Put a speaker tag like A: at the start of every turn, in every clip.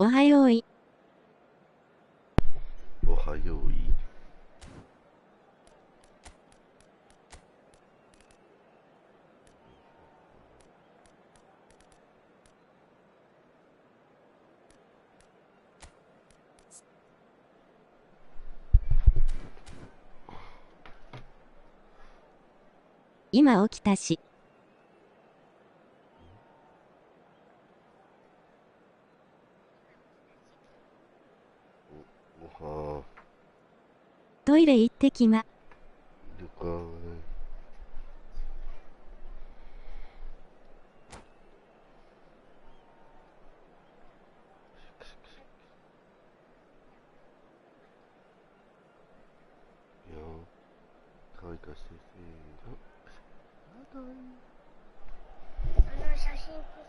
A: おはようい。
B: おはようい。
A: 今起きたし。
B: おは
A: トイレ行ってきま。
B: 了解。いや、可愛かしいせーの。バイバイ。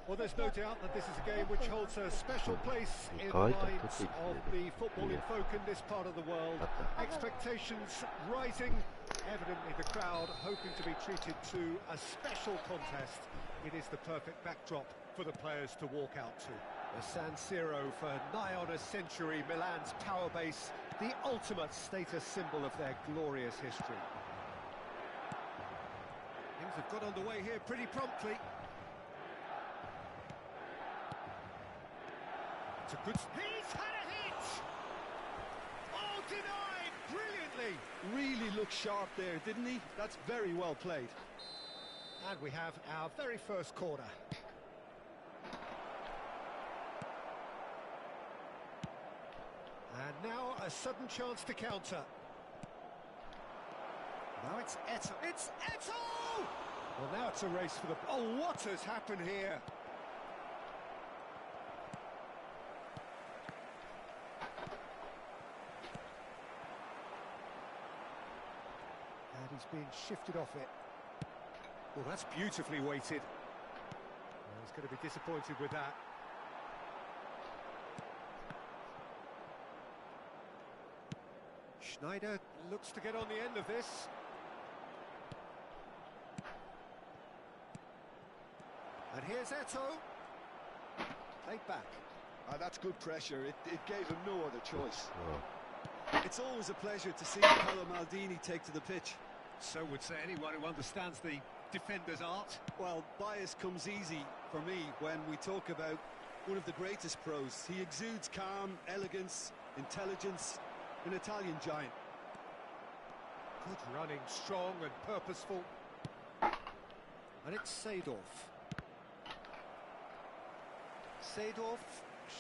C: Well, there's no doubt that this is a game which holds a special place in the minds of the footballing folk in this part of the world. Expectations rising, evidently the crowd hoping to be treated to a special contest. It is the perfect backdrop for the players to walk out to. The San Siro for nigh on a century, Milan's power base, the ultimate status symbol of their glorious history. Things have got underway here pretty promptly. It's a good... He's had a hit! Oh, denied! Brilliantly!
D: Really looked sharp there, didn't he? That's very well played.
C: And we have our very first corner. And now a sudden chance to counter. Now it's Eto. It's Eto! Well, now it's a race for the... Oh, what has happened here? He's being shifted off it. Well, that's beautifully weighted. Well, he's going to be disappointed with that. Schneider looks to get on the end of this. And here's Eto. Played back.
D: That's good pressure. It gave him no other choice.
B: Oh.
D: It's always a pleasure to see Paolo Maldini take to the pitch.
C: So would say anyone who understands the defender's art.
D: Well, bias comes easy for me when we talk about one of the greatest pros. He exudes calm, elegance, intelligence, an Italian giant.
C: Good running, strong and purposeful. And it's Seedorf. Seedorf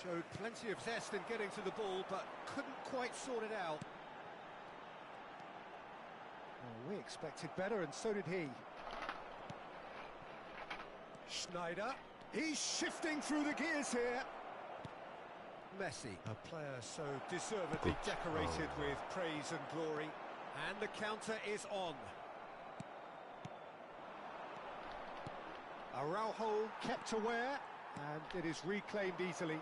C: showed plenty of zest in getting to the ball, but couldn't quite sort it out. Well, we expected better, and so did he. Schneider. He's shifting through the gears here. Messi, a player so deservedly decorated with praise and glory. And the counter is on. Araujo kept aware, and it is reclaimed easily.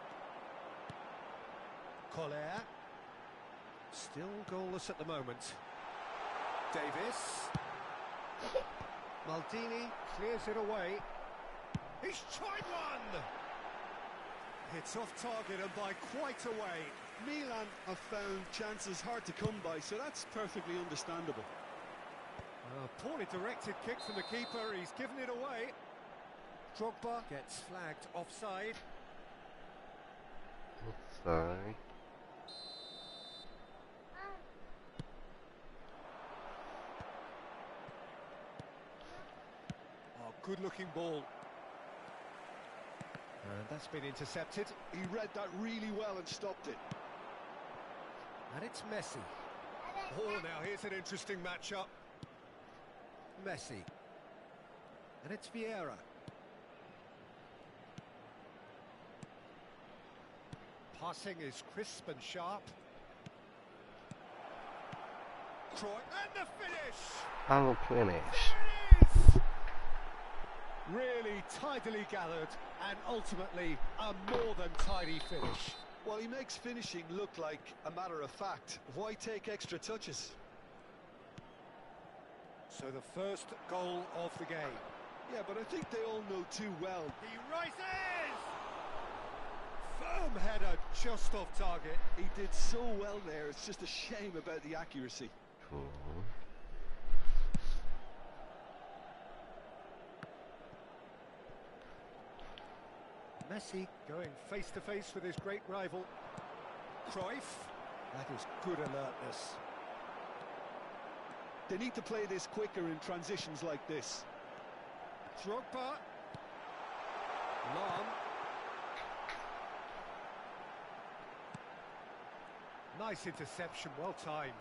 C: Collier. Still goalless at the moment. Davis. Maldini clears it away. He's tried one! It's off target and by quite a way.
D: Milan have found chances hard to come by, so that's perfectly understandable.
C: A poorly directed kick from the keeper, he's given it away. Drogba gets flagged offside.
B: Offside.
C: Oh, good-looking ball. And that's been intercepted.
D: He read that really well and stopped it.
C: And it's Messi. Oh, now here's an interesting matchup. Messi. And it's Vieira. Passing is crisp and sharp. Croy, and the finish!
B: I'll finish.
C: There it is! Really tidily gathered, and ultimately a more than tidy finish.
D: Well, he makes finishing look like a matter of fact. Why take extra touches?
C: So the first goal of the game.
D: Yeah, but I think they all know too well.
C: He rises! Firm header, just off target.
D: He did so well there, it's just a shame about the accuracy.
B: Cool.
C: Messi going face to face with his great rival. Cruyff. That is good alertness.
D: They need to play this quicker in transitions like this.
C: Drogba. Long. Nice interception, well timed.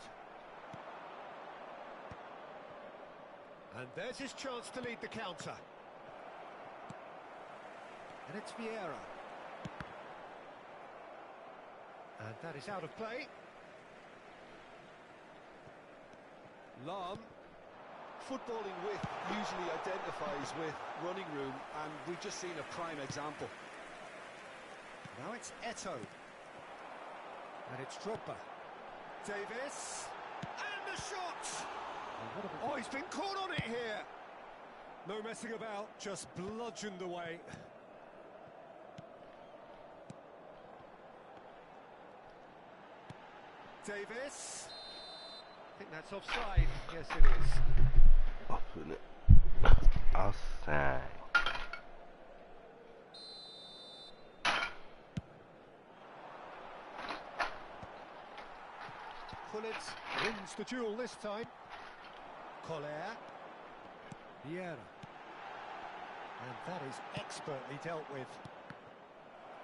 C: And there's his chance to lead the counter. And it's Vieira. And that is out of play. Lam.
D: Footballing width usually identifies with running room, and we've just seen a prime example.
C: Now it's Eto. And it's Drogba. Davis. And the shot! Oh, he's been caught on it here. No messing about, just bludgeoned away. Davis. I think that's offside. Yes, it is.
B: Open it. Outside.
C: Pullet wins the duel this time. Collier. Vieira. And that is expertly dealt with.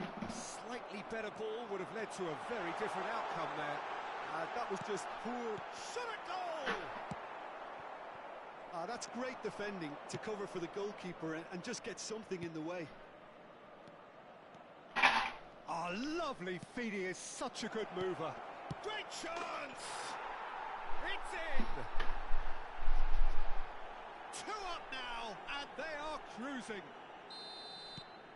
C: A slightly better ball would have led to a very different outcome there.
D: That was just poor.
C: Shot at goal!
D: That's great defending to cover for the goalkeeper and just get something in the way.
C: Lovely feed. He is such a good mover. Great chance! It's in! 2 up now, and they are cruising.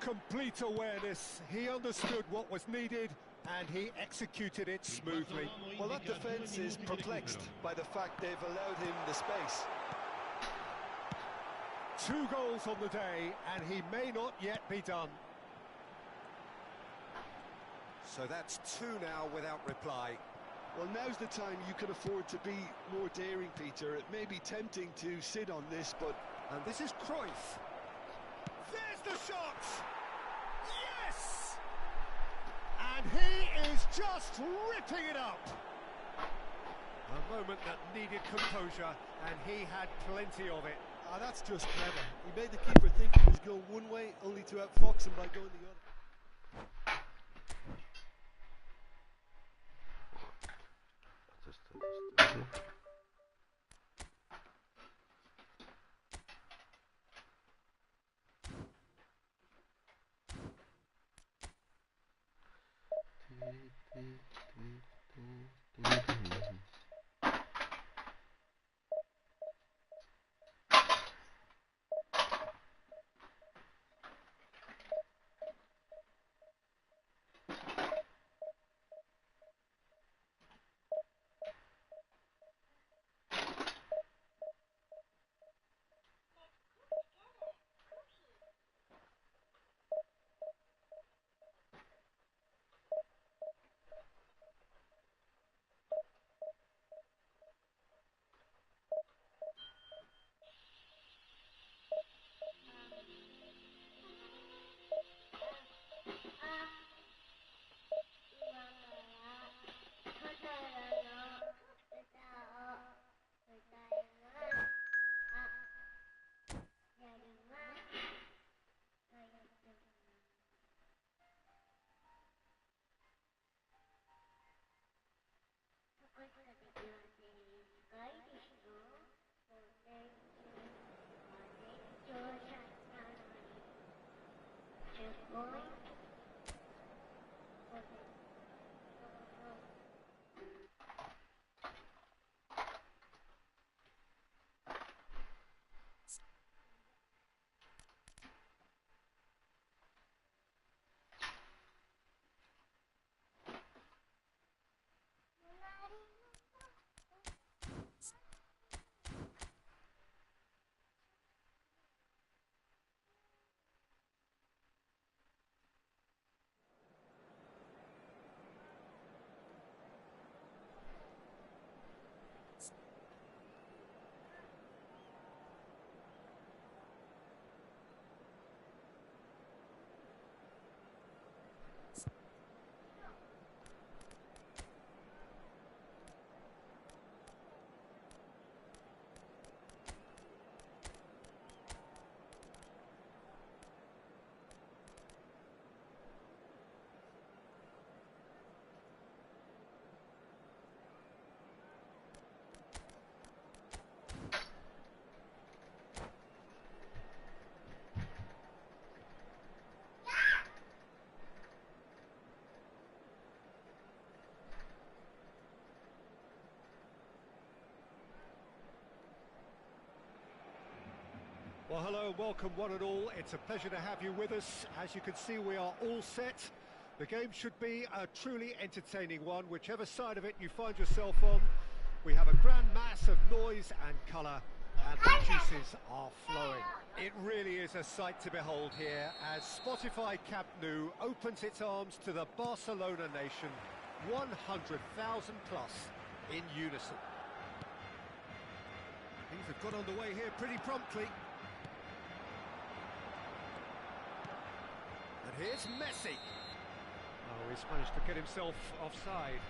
C: Complete awareness. He understood what was needed, and he executed it smoothly.
D: Well, that defence is perplexed by the fact they've allowed him the space.
C: 2 goals on the day, and he may not yet be done. So that's 2 now without reply.
D: Well, now's the time you can afford to be more daring, Peter. It may be tempting to sit on this, but...
C: And this is Cruyff. There's the shot! Yes! And he is just ripping it up. A moment that needed composure, and he had plenty of it.
D: That's just clever. He made the keeper think he was going one way, only to outfox him by going the other.
C: Well, hello and welcome one and all. It's a pleasure to have you with us. As you can see, we are all set. The game should be a truly entertaining one, whichever side of it you find yourself on. We have a grand mass of noise and colour, and the juices are flowing. It really is a sight to behold here as Spotify Camp Nou opens its arms to the Barcelona nation, 100,000 plus in unison. Things have got underway here pretty promptly. And here's Messi. Oh, he's managed to get himself offside.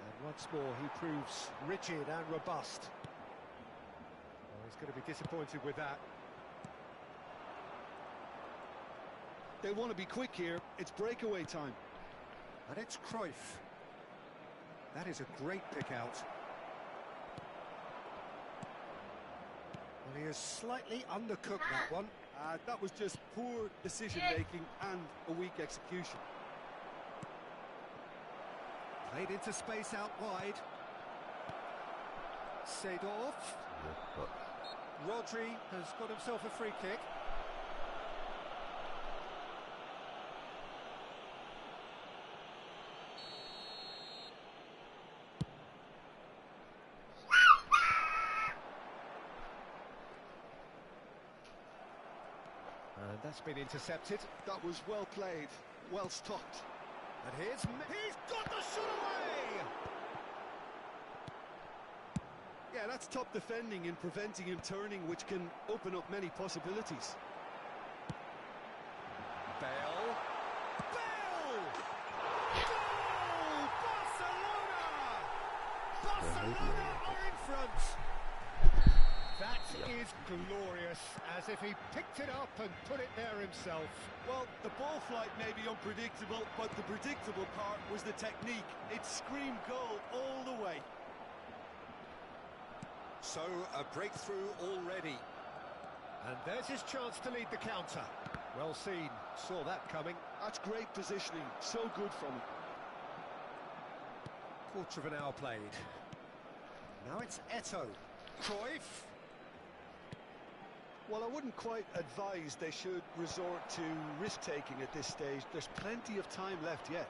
C: And once more he proves rigid and robust. Oh, he's going to be disappointed with that.
D: They want to be quick here. It's breakaway time.
C: And it's Cruyff. That is a great pick out. Well, he has slightly undercooked that one.
D: That was just poor decision-making and a weak execution.
C: Played into space out wide. Seedorf. Rodri has got himself a free kick. And that's been intercepted.
D: That was well played, well stopped.
C: And he's got the shot away!
D: Yeah, that's top defending in preventing him turning, which can open up many possibilities.
C: Bale! Bale! Goal! Barcelona! Barcelona are in front! That is glorious, as if he picked it up and put it there himself.
D: Well, the ball flight may be unpredictable, but the predictable part was the technique. It screamed goal all the way.
C: So, a breakthrough already. And there's his chance to lead the counter. Well seen, saw that coming.
D: That's great positioning, so good from him.
C: Quarter of an hour played. Now it's Eto'o. Cruyff.
D: Well, I wouldn't quite advise they should resort to risk-taking at this stage. There's plenty of time left yet.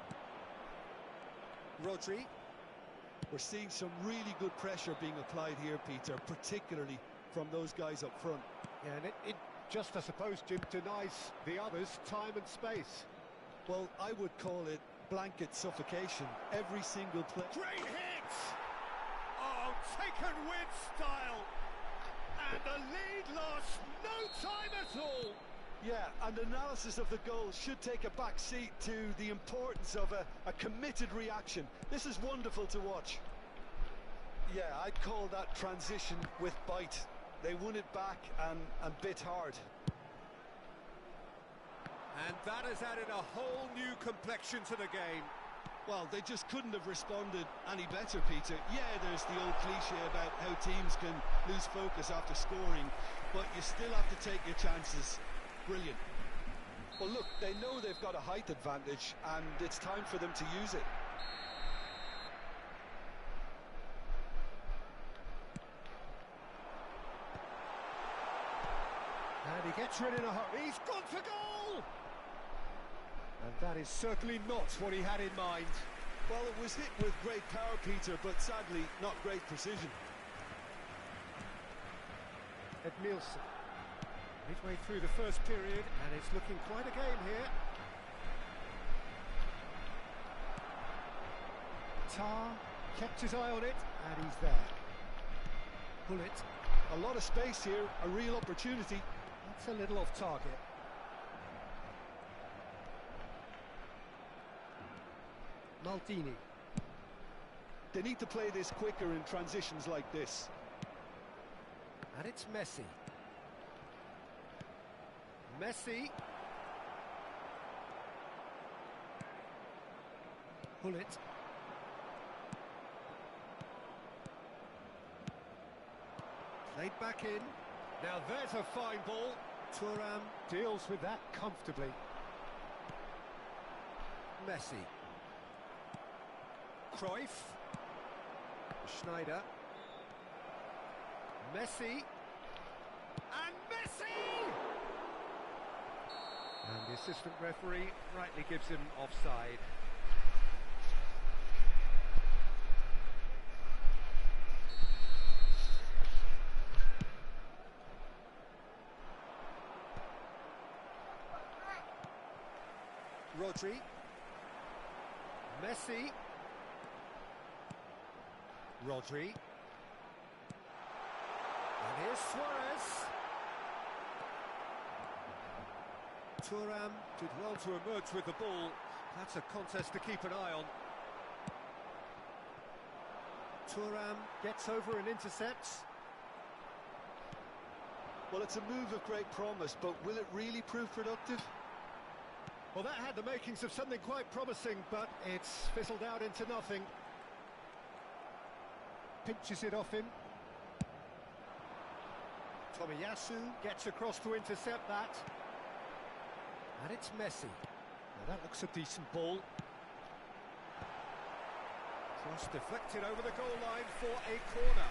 C: Rodri.
D: We're seeing some really good pressure being applied here, Peter, particularly from those guys up front.
C: Yeah, and it just, I suppose, Jim, denies the others time and space.
D: Well, I would call it blanket suffocation. Every single play.
C: Great hit! Oh, taken with style! And the lead lost no time at all!
D: Yeah, and analysis of the goal should take a back seat to the importance of a committed reaction. This is wonderful to watch. Yeah, I'd call that transition with bite. They won it back and bit hard.
C: And that has added a whole new complexion to the game.
D: Well, they just couldn't have responded any better, Peter. Yeah, there's the old cliche about how teams can lose focus after scoring, but you still have to take your chances. Brilliant. Well, look, they know they've got a height advantage, and it's time for them to use it.
C: And he gets rid in a hurry. He's gone for goal! And that is certainly not what he had in mind.
D: Well, it was hit with great power, Peter, but sadly, not great precision.
C: Ed Nielsen. Midway through the first period, and it's looking quite a game here. Tar kept his eye on it, and he's there. Bullet.
D: A lot of space here, a real opportunity.
C: That's a little off target. Maldini.
D: They need to play this quicker in transitions like this.
C: And it's Messi. Messi. Bullet. Played back in. Now there's a fine ball. Thuram deals with that comfortably. Messi. Cruyff. Schneider. Messi. And Messi! And the assistant referee rightly gives him offside. Rodri. Messi. Rodri. And here's Suarez. Thuram did well to emerge with the ball. That's a contest to keep an eye on. Thuram gets over and intercepts.
D: Well, it's a move of great promise, but will it really prove productive?
C: Well, that had the makings of something quite promising, but it's fizzled out into nothing. Pinches it off him. Tomiyasu gets across to intercept that. And it's Messi. Now that looks a decent ball. Cross deflected over the goal line for a corner.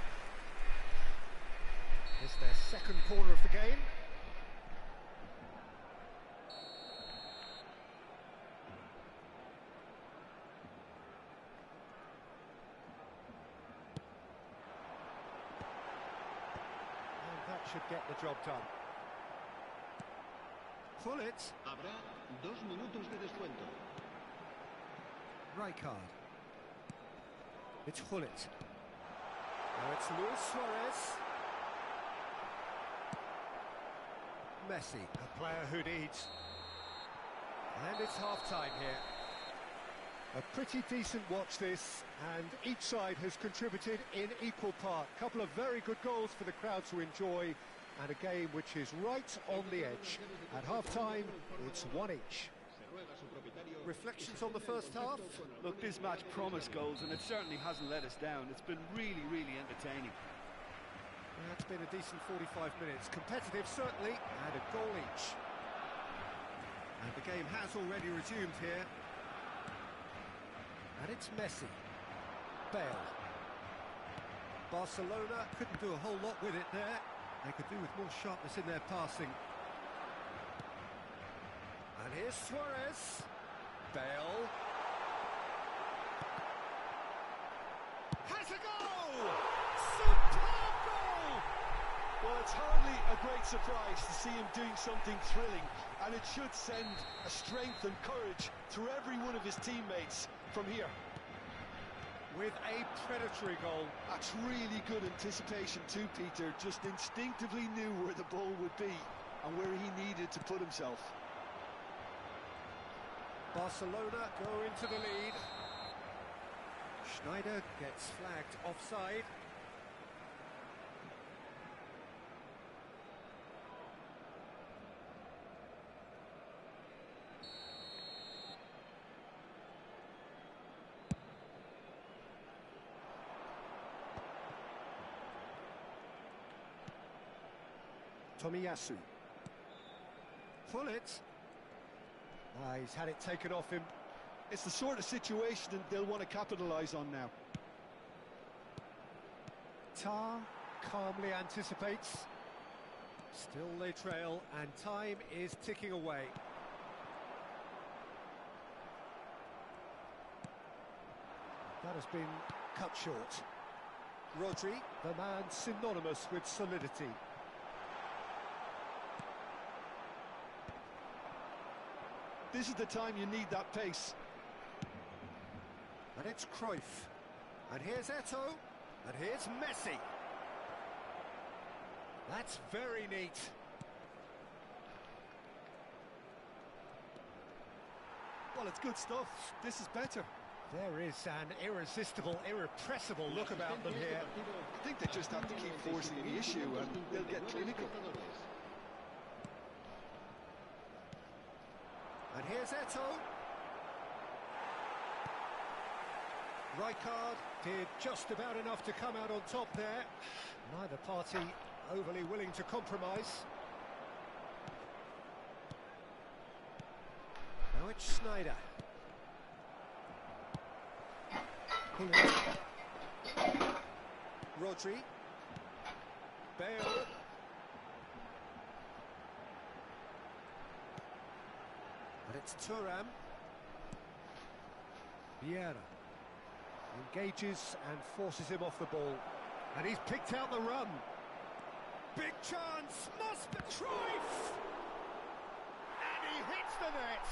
C: It's their second corner of the game. Should get the job done. Pull it.
E: Habrá 2 minutos de descuento.
C: Rijkaard. It's Hullet. Now it's Luis Suarez. Messi, a player who needs. And it's half-time here. A pretty decent watch this, and each side has contributed in equal part. Couple of very good goals for the crowd to enjoy, and a game which is right on the edge. At half-time, it's 1 each. Reflections on the first half?
F: Look, this match promised goals, and it certainly hasn't let us down. It's been really, really entertaining.
C: It's been a decent 45 minutes. Competitive, certainly, and a goal each. And the game has already resumed here. And it's Messi. Bale. Barcelona couldn't do a whole lot with it there. They could do with more sharpness in their passing. And here's Suarez. Bale. Has a goal! Superb goal!
D: Well, it's hardly a great surprise to see him doing something thrilling, and it should send a strength and courage through every one of his teammates from here.
C: With a predatory goal.
D: That's really good anticipation too, Peter. Just instinctively knew where the ball would be and where he needed to put himself.
C: Barcelona go into the lead. Schneider gets flagged offside. Tomiyasu. Pull it. He's had it taken off him.
D: It's the sort of situation that they'll want to capitalise on now.
C: Tar calmly anticipates. Still they trail, and time is ticking away. That has been cut short. Rodri, the man synonymous with solidity.
D: This is the time you need that pace.
C: And it's Cruyff. And here's Eto'o. And here's Messi. That's very neat.
D: Well, it's good stuff. This is better.
C: There is an irresistible, irrepressible look about them here.
D: I think they just have to keep forcing the issue and they'll get clinical.
C: And here's Eto'o. Rijkaard did just about enough to come out on top there. Neither party overly willing to compromise. Now it's Schneider. Rodri. Bale. But it's Thuram. Vieira. Engages and forces him off the ball. And he's picked out the run. Big chance, must be Cruyff! And he hits the net.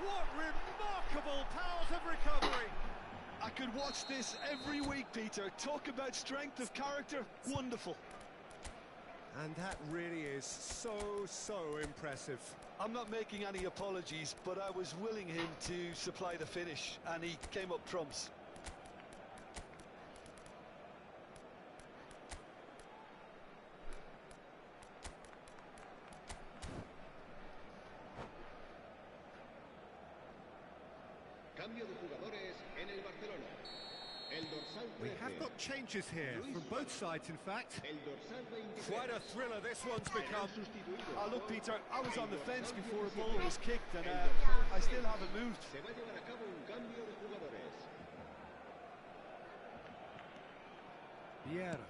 C: What remarkable powers of recovery.
D: I could watch this every week, Peter. Talk about strength of character. Wonderful.
C: And that really is so impressive.
D: I'm not making any apologies, but I was willing him to supply the finish, and he came up trumps.
E: Cambio de jugadores en el Barcelona. El dorsal
C: We
E: 13.
C: have got changes here, from both sides in fact.
E: El dorsal 23.
C: Quite a thriller this one's become.
D: Oh, look, Peter, I was on the fence before the ball was kicked, and I still haven't moved.
E: Se va a llevar a cabo un cambio de jugadores.
C: Vieira.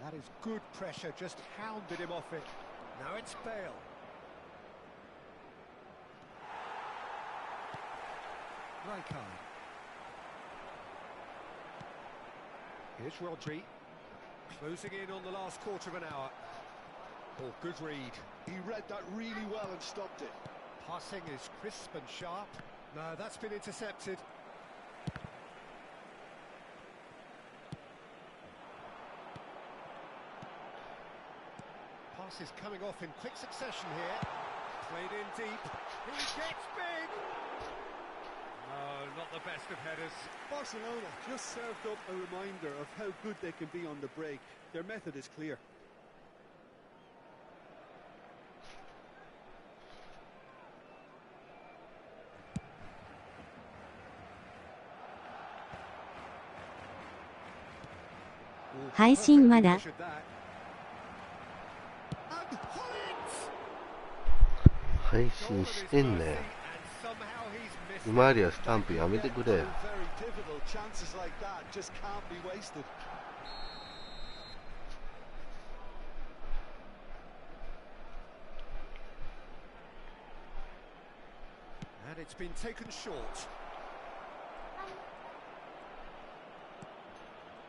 C: That is good pressure, just hounded him off it. Now it's Bale. Rijkaard. Here's Rodri. Closing in on the last quarter of an hour. Oh, good read.
D: He read that really well and stopped it.
C: Passing is crisp and sharp. No, that's been intercepted. Pass is coming off in quick succession here. Played in deep. He gets big! No, not the best of headers.
F: Barcelona just served up a reminder of how good they can be on the break. Their method is clear.
A: 配信まだ。
B: 配信してんね。今ありはスタンプやめてくれ。
D: Very pivotal chances like that just can't be wasted.
C: And it's been taken short.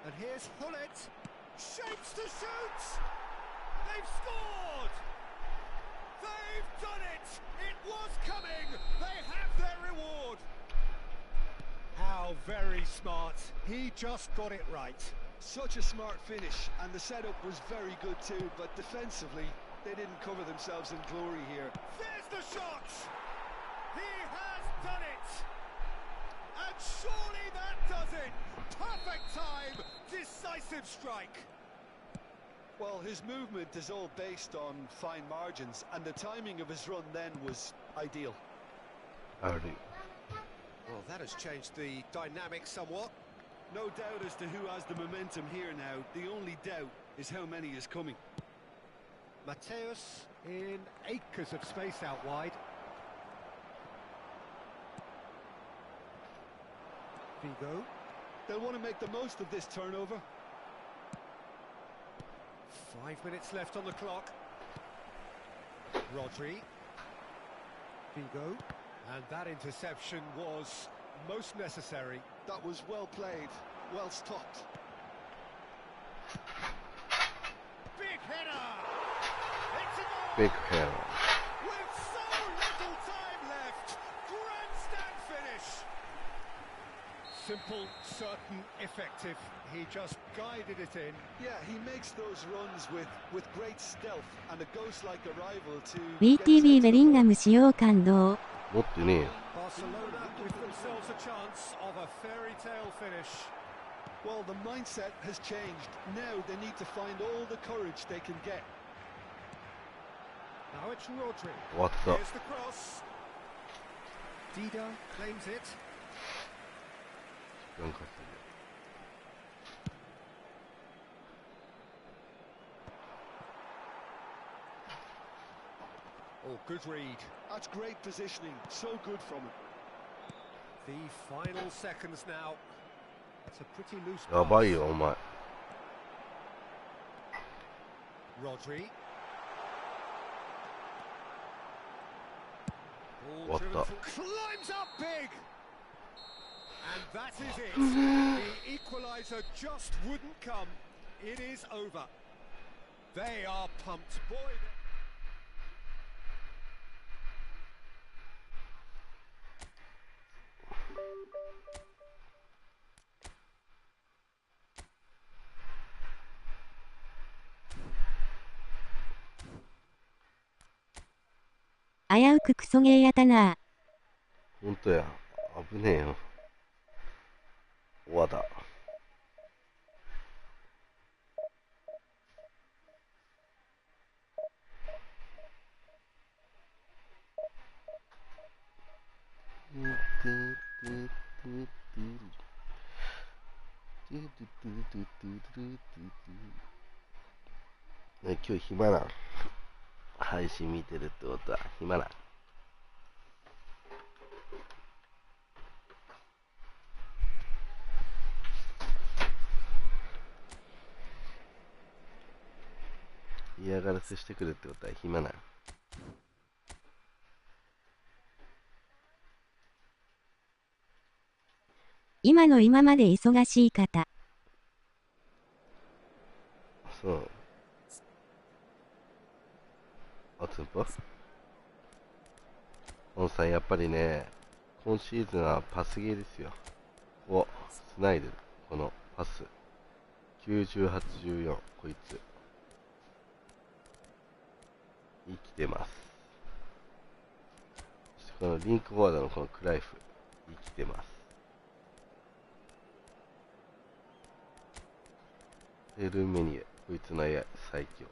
C: And here's Hullet. Shapes to shoot! They've scored! They've done it! It was coming! They have their reward! How very smart. He just got it right.
D: Such a smart finish, and the setup was very good too, but defensively, they didn't cover themselves in glory here.
C: There's the shot! He has done it! And surely that does it! Perfect time! Decisive strike!
D: Well, his movement is all based on fine margins, and the timing of his run then was ideal.
B: ある。
C: Well, that has changed the dynamic somewhat.
F: No doubt as to who has the momentum here now. The only doubt is how many is coming.
C: Mateus in acres of space out wide. Vigo.
F: They'll want to make the most of this turnover.
C: 5 minutes left on the clock. Rodri. Vigo. And that interception was most necessary.
D: That was well played, well stopped.
C: Big header! It's a goal!
B: Big hair.
C: With so little time left! Grandstand finish! Simple, certain, effective. He just guided it in.
D: Yeah, he makes those runs with great stealth and a ghost-like arrival to...
A: VTB ベリンガム使用感動。
B: 持ってねえよ。
C: Barcelona with themselves a chance of a fairy tale finish.
D: Well, the mindset has changed. Now they need to find all the courage they can get.
C: Now it's Rodri.
B: 終わった。
C: Here's the cross. Dida claims it.
B: なんか
C: Oh, good read.
D: That's great positioning. So good from him.
C: The final seconds now. It's a pretty loose
B: やばい
C: pass.
B: よお前。
C: Rodri.
B: 終わった。
C: Climbs up big. And that is it. The equaliser just wouldn't come. It is over. They are pumped. Boy.
A: 危うくクソゲーやったな。
B: ほんとや。危ねえよ。終わだ。ね、今日暇なん。配信見てるってことは暇なん。嫌がらせしてくるってことは暇なん。
A: 今の今まで忙しい方。
B: そう。あつんぱオンさんやっぱりね、今シーズンはパスゲーですよ。お、スナイデル。このパス。90、84。こいつ。生きてます。そしてこのリンクフォワードのこのクライフ。生きてます。エルメニエ。こいつの AI 最強。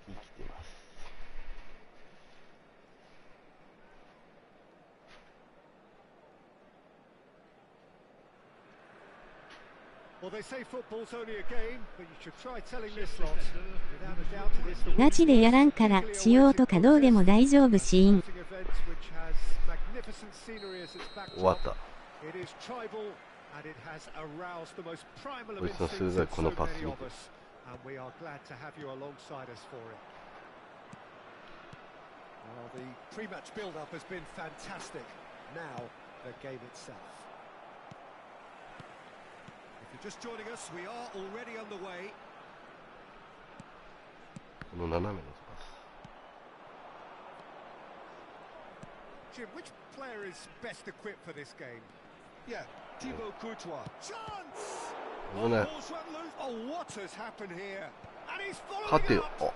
B: 生きてます。
C: Well, they say football's only a game, but you should try telling this lot. Without a doubt, it is the
A: ガチでやらんからしようとかどうでも大丈夫シーン。
C: event which has magnificent scenery as its
B: 終わっ
C: backdrop.
B: た。
C: It is tribal and it has aroused the most primal of
B: こいつの
C: instincts
B: 鋭い
C: in
B: こ
C: so
B: のパス
C: many
B: 見
C: of
B: て。
C: us, and we are glad to have you alongside us for it. Well, the pre-match build-up has been fantastic. Now, the game itself. If you're just joining us, we are already underway.
B: この斜めのパス。
C: Jim, which player is best equipped for this game?
D: Yeah, Thibaut Courtois.
C: Chance!
B: 危ない。
C: Ball's run loose. Oh, what has happened here? And he's
B: 勝て
C: following
B: よ。
C: up.
B: あ、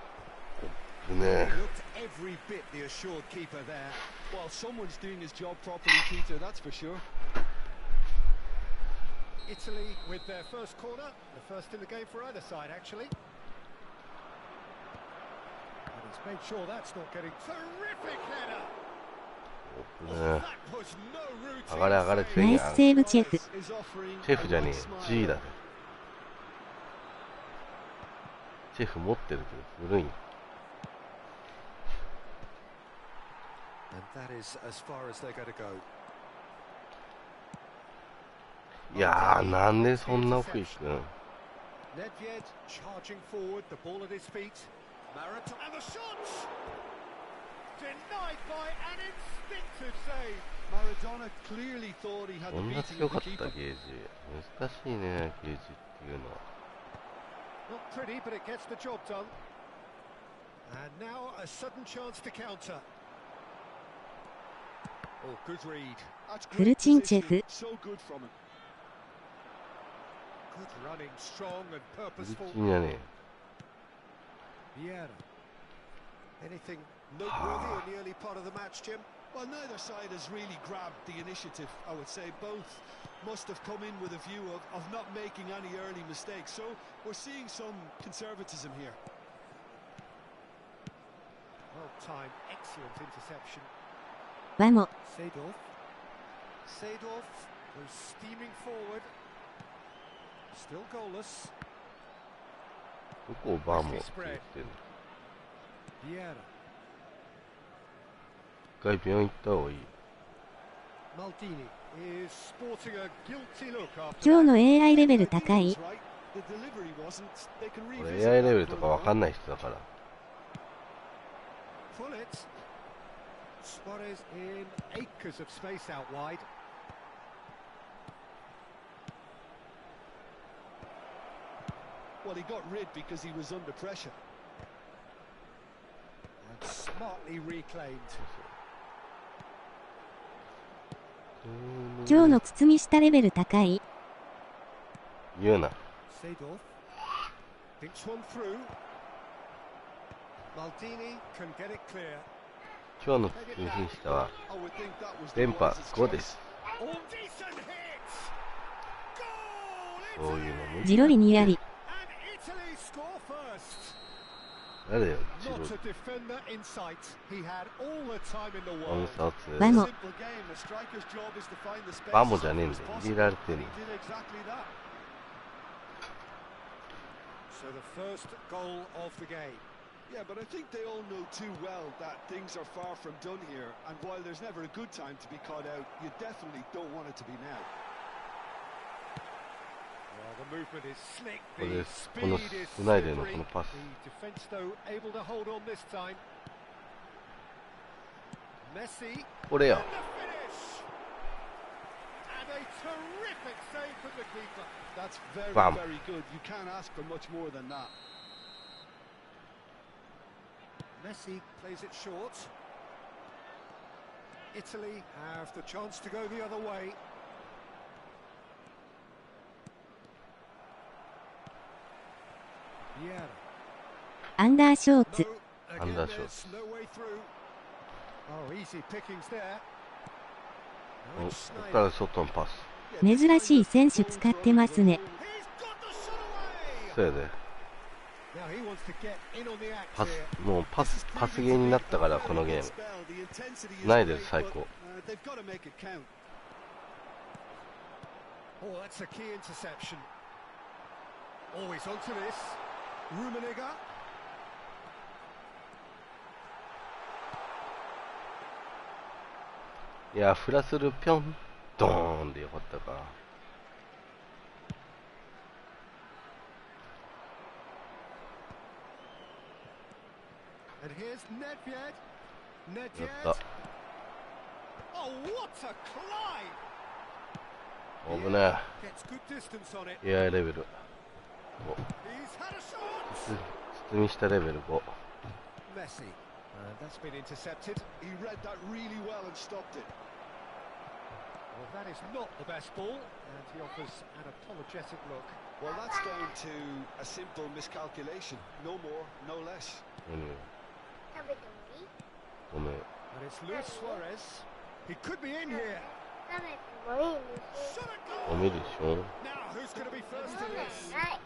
B: 危ね
C: He
B: え。
C: looked every bit the assured keeper there.
D: Well, someone's doing his job properly, Peter, that's for sure.
C: Italy with their first corner, the first in the game for either side, actually. And he's made sure that's not getting terrific header.
B: 危ね
C: That was no
B: え。上がれ上がれ、
C: routine
B: ついに
A: ナイスセーブチェフ。
D: Is offering
B: チェフじゃねえ
D: a
B: よ
D: wide。smile.
B: G だね。チェフ持ってるけど古いん。
C: And that is as far as they're going to go.
B: いやー、なんでそんな奥行くん。
C: Nedved charging forward, the ball at his feet. Marathon and the shots! Denied by an instinctive save.
D: Maradona clearly thought he had
B: こ
D: the
B: んな
D: beating
B: 強
D: of
B: か
D: the
B: った
D: keeper.
B: ゲージ。難しいね、ゲージっていうのは。
C: Not pretty, but it gets the job done. And now a sudden chance to counter. Oh, good read.
D: That's
A: Fru
D: great
A: Chinchev.
D: positioning, so good from him.
C: Good running, strong and
B: フル
C: purposeful.
B: チンやね。
C: Vieira. Anything noteworthy in the early part of the match, Jim?
D: Well, neither side has really grabbed the initiative, I would say. Both must have come in with a view of not making any early mistakes. So we're seeing some conservatism here.
C: Well timed, excellent interception.
A: バモ。
C: Seedorf goes steaming forward. Still goalless.
B: どこをバーモって言ってんの。
C: Vieira.
B: 一回病院行った方がいい。
C: Maldini is sporting a guilty look after
A: 今日
C: that.
A: の AI レベル高い。
D: The delivery wasn't. They can
B: 俺
D: revisit
B: AI レベ
D: that
B: ルと
D: for
B: か
D: a
B: わか
D: while.
B: んない人だから。
C: Pull it. Suarez in acres of space out wide.
D: Well, he got rid because he was under pressure.
C: And smartly reclaimed.
A: 今日の包みしたレベル高い。
B: 言うな。
C: Seedorf thinks one through. Maldini can get it clear.
B: 今日の包みしたは
D: I would think that was the
B: 電波
D: wisest
B: 5
D: choice.
B: です。
C: Oh, decent hit! Goal!
B: そういうの無
A: ジ
B: 理。
A: ロリにあり。
C: And Italy score first.
B: 誰だよ、ジロ
C: Not
B: リ。
C: a defender in sight. He had all the time in the
B: ワン
C: world.
B: サーツ。
A: バモ。
D: Simple game. A striker's job is to find the space
B: バモじゃねえん
D: as
B: だよ。
D: far as
B: 入れられて
D: possible,
B: ん
D: and
B: の。
D: he did exactly that.
C: So the first goal of the game.
D: Yeah, but I think they all know too well that things are far from done here, and while there's never a good time to be caught out, you definitely don't want it to be now.
C: Well, the movement is slick.
B: これ
C: The
B: です。この
C: speed is
B: スナイデーの
C: slippery.
B: このパス。
C: The defense, though, able to hold on this time. Messi.
B: これよ。
C: And the finish. And a terrific save from the keeper.
D: That's very,
B: Bam.
D: very good. You can't ask for much more than that.
C: Messi plays it short. Italy have the chance to go the other way. Vieira.
A: アンダーショーツ。
C: No,
B: And
C: again,
B: that's
C: there's no way through. Oh, easy pickings there.
B: お
C: Now
B: こ
C: it's
B: こ
C: Snyder.
B: から外のパス。
A: 珍しい選手使ってますね。
C: He's got the shot away.
B: そうやで。
C: Now he wants to get in on the act
B: パス
C: here.
B: もうパスゲーになったからこのゲーム。
D: The intensity is
B: ないです
D: great,
B: 最
D: but,
B: 高。
D: they've got to make it count.
C: Oh, that's a key interception. Always onto this. Rummenigge.
B: いやフラスルピョンドーンでよかったか。
C: And here's Nedved.
B: やっ
C: Nedved.
B: た。
C: Oh, what a climb!
B: 危ね
C: Gets good distance on it.
B: え。AI レベル。
C: He's had a shot.
B: 包みしたレベル5。
C: Messi. And that's been intercepted.
D: He read that really well and stopped it.
C: Well, that is not the best ball. And he offers an apologetic look.
D: Well, that's down to a simple miscalculation. No more, no less.
B: ごめん。
C: And it's Luis Suarez. He could be in here.
G: 食べてもいいんですよ。
C: Shot a
B: ゴ
C: goal.
B: ミでしょ。
C: Now, who's going to be first in this?
G: はい。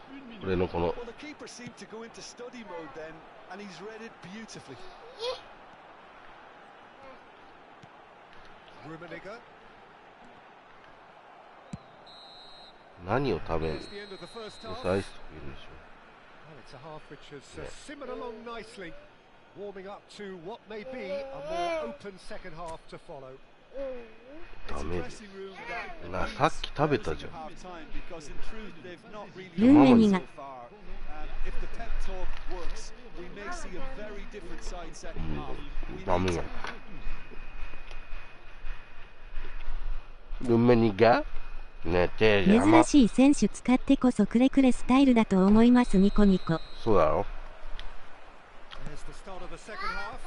B: 俺のこの
D: Well, the keeper seemed to go into study mode then, and he's read it beautifully.
C: Rummenigge.
B: 何を食べんの。
C: There's the end of the first
B: 野
C: half.
B: 菜室いるでし
C: Well, it's a half which has
B: Yeah.
C: simmered along nicely, warming up to what may be a more open second half to follow.
B: ょ。
D: It's
B: ダ
D: a
B: メで
D: dressing room that
B: なさっき食べたじゃん。
D: half time because in truth they've not really
A: ルーメニ
D: so
A: が
D: far. And if the pep talk works, we may see a very different side second half. We
B: ダ
D: need
B: メ
D: to
B: や。ルメニが寝て邪魔。
A: 珍しい選手使ってこそクレクレスタイルだと思いますニコニコ。
B: そうだろ。
C: There's the start of the second half.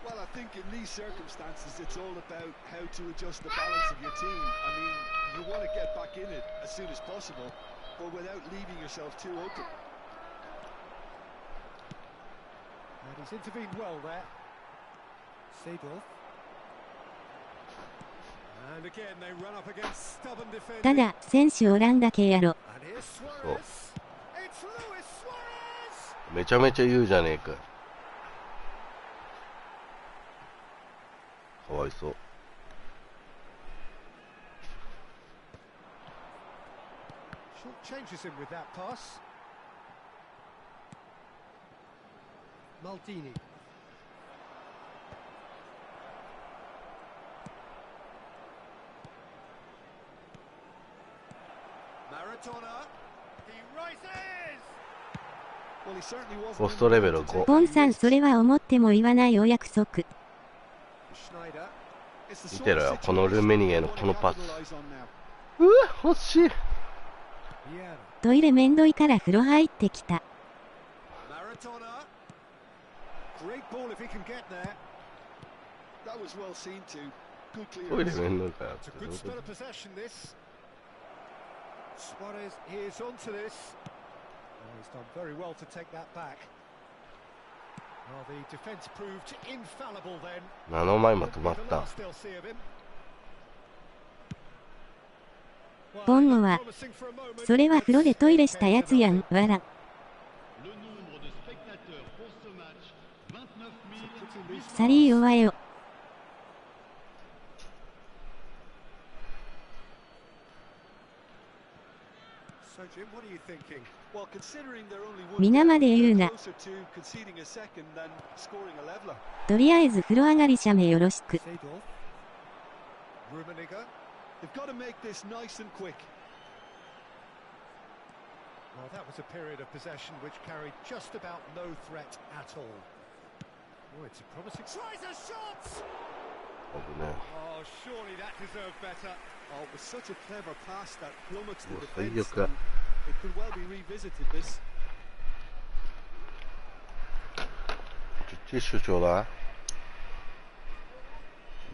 D: Well, I think in these circumstances, it's all about how to adjust the balance of your team. I mean, you want to get back in it as soon as possible, but without leaving yourself too open.
C: And he's intervened well there. Seedorf. And again, they run up against stubborn
A: た
C: defending.
A: だ、選手おらんだけやろ。
C: And here's Suarez. It's Luis Suarez.
B: めちゃめちゃ言うじゃねえか。かわいそう。
C: Short changes him with that pass. Maldini. Maradona. He rises.
D: Well, he certainly
B: ポ
D: wasn't
B: ストレベル5。
A: ボンさん、それは思っても言わないお約束。
C: Schneider.
B: 見てろよ、このルメニエのこのパス。うわ、欲しい。
C: Vieira.
A: トイレめんどいから風呂入ってきた。
C: Maradona. Great ball if he can get there.
D: That was well seen too. Good
B: トイレ
D: clearance.
B: めんどいからっ
C: It's
B: て
C: a
B: どう
C: good
B: いうこ
C: spell of possession, this. Suarez, he is onto this. Oh, he's done very well to take that back. Well, the defence proved infallible then.
B: と7枚も止まっ
C: The
B: た。
C: last they'll see of him. Well,
A: ボン
C: he
A: ゴ
C: looked
A: は、
C: promising for a moment,
A: それは
C: but
A: 風呂でトイレした
C: came
A: や
C: to
A: つやん、
C: nothing.
A: わら。
E: Le nombre de spectateurs pour ce match, 29
C: Pretty loose
A: サリー
C: pass.
A: 弱えよ。
C: So, Jim, what are you thinking?
D: Well, considering they're only one
A: 皆まで
D: down,
A: 言う
D: they're
A: な。
D: closer to conceding a second than scoring a leveler.
A: とりあえず風呂上がり写メよろしく。
C: Seedorf. Rummenigge.
D: They've got to make this nice and quick.
C: Well, that was a period of possession which carried just about no threat at all. Oh, it's a promising... Tries a shot!
B: 危ね
C: Oh, surely that deserved better.
D: Oh, it was such a clever pass that flummoxed the
B: Oh,
D: defence.
B: 最悪。
D: and It could well be revisited, this.
B: ティッシュちょうだ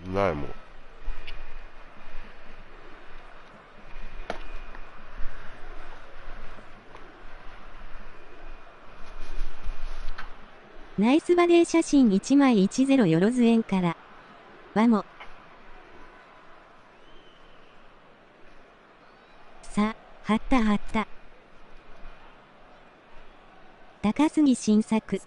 B: い。ないもん。
A: ナイスバデー写真1枚10よろず園から。わも。さ、貼った貼った。高杉新作。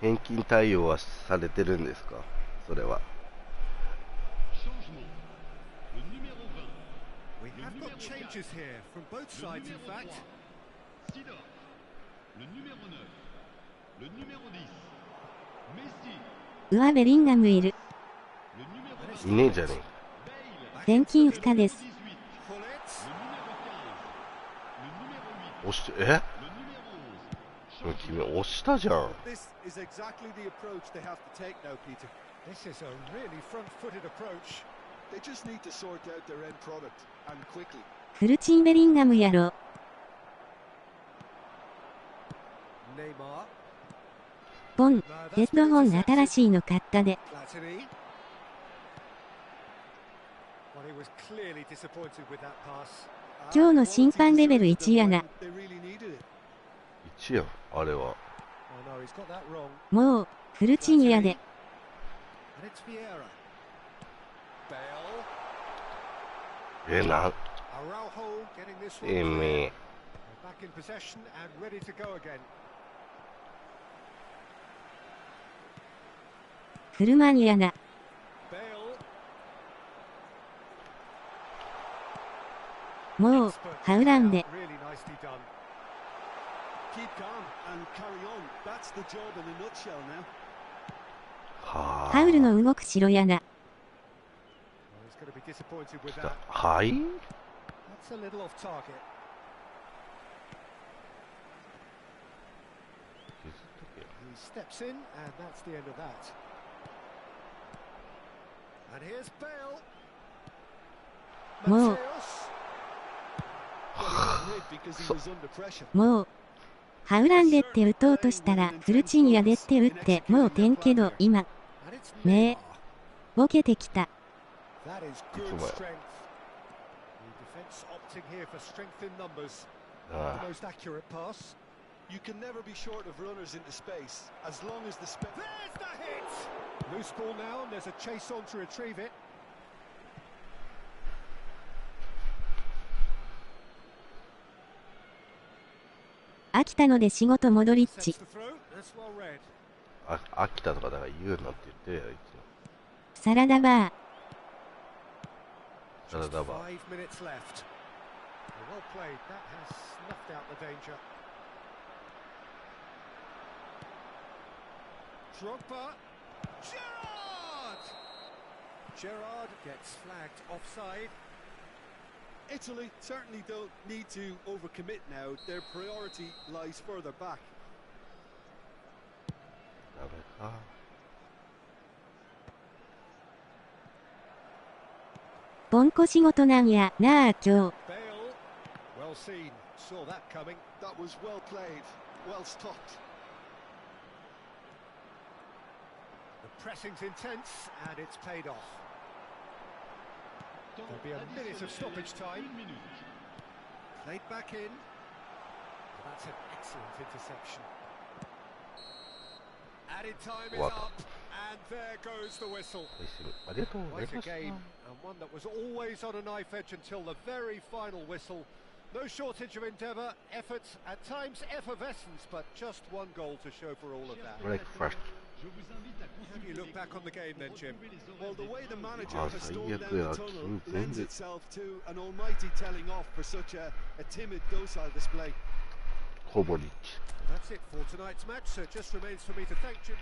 B: 返金対応はされてるんですか、それは。
E: changement. Le numéro 20,
C: We have got changes here from both sides, in fact.
E: Seedorf. Le numéro 9, le numéro 10, Messi.
A: うわ、ベリンガムいる。
E: Le numéro
B: いねえじゃね
E: Bale.
A: 返金不可です。
E: 18,
C: Pull it.
E: le numéro 15, le numéro 8,
B: 押して、え
E: le numéro 11.
B: 君押したじゃん。
F: This is exactly the approach they have to take now, Peter.
C: This is a really front-footed approach.
D: They just need to sort out their end product, and quickly.
A: フルチンベリンガムやろ。
C: Neymar.
A: ボン、
C: No,
A: ヘ
C: that's
A: ッド
C: been
A: ホン
C: intercepted.
A: 新しいの買ったで。
C: Platini. Well, he was clearly disappointed with that pass.
A: 今日の審判レベル1やな。
D: They really needed it.
B: 1やん、あれは。
C: Oh no, he's got that wrong.
A: もう、フルチンやで。
C: And it's Vieira. Bale.
B: なん、
C: Araujo getting this one.
B: え
C: clear.
B: め
C: Back in possession and ready to go again.
A: フルマンやな。
C: Bale.
A: もう、
C: Expert
A: ハウラン
C: out,
A: で。
C: really nicely done.
D: Keep calm and carry on. That's the job in a nutshell now.
B: は
A: ハウルの動く城やな。
C: Well, he's going to be disappointed with
B: 来
C: that.
B: た。はい。
C: That's a little off target.
B: 削っとけよ。
C: He steps in, and that's the end of that. And here's Bale.
A: もう、
C: Mateus.
D: Well, he got rid because he was under pressure.
A: もう、ハウランでって打とうとしたら、フルチンやでって打って、もう点けど、今、
C: And it's
A: ねえ
C: Neymar.
A: ボケてきた。
C: That is good
B: Come on.
C: strength. The defence opting here for strength in numbers.
B: あ
C: The most accurate pass.
D: You can never be short of runners into space, as long as the
C: There's the hit! Loose ball now, and there's a chase on to retrieve it.
A: 飽きたので仕事モドリッチ。
B: 飽きたとかだから言うなって言ってるよ、いつも。
A: サラダバー。
B: サラダバー。
C: Gerrard gets flagged offside.
F: Italy certainly don't need to overcommit now. Their priority lies further back.
B: ダメか。
A: ポンコ仕事なんやなあ今日。
C: Bale, well seen, saw that coming.
F: That was well played, well stopped.
C: The pressing's intense and it's paid off. There'll be a minute of stoppage time. Played back in. That's an excellent interception. Added time is up, and there goes the whistle. Quite a game, and one that was always on a knife edge until the very final whistle. No shortage of endeavour, effort, at times effervescence, but just one goal to show for all of that.
B: Breakfast.
C: How do you look back on the game then, Jim?
F: Well, the way the manager has stormed down the tunnel lends itself to an almighty telling off for such a timid, docile display.
C: That's it for tonight's match, so it just remains for me to thank Jim.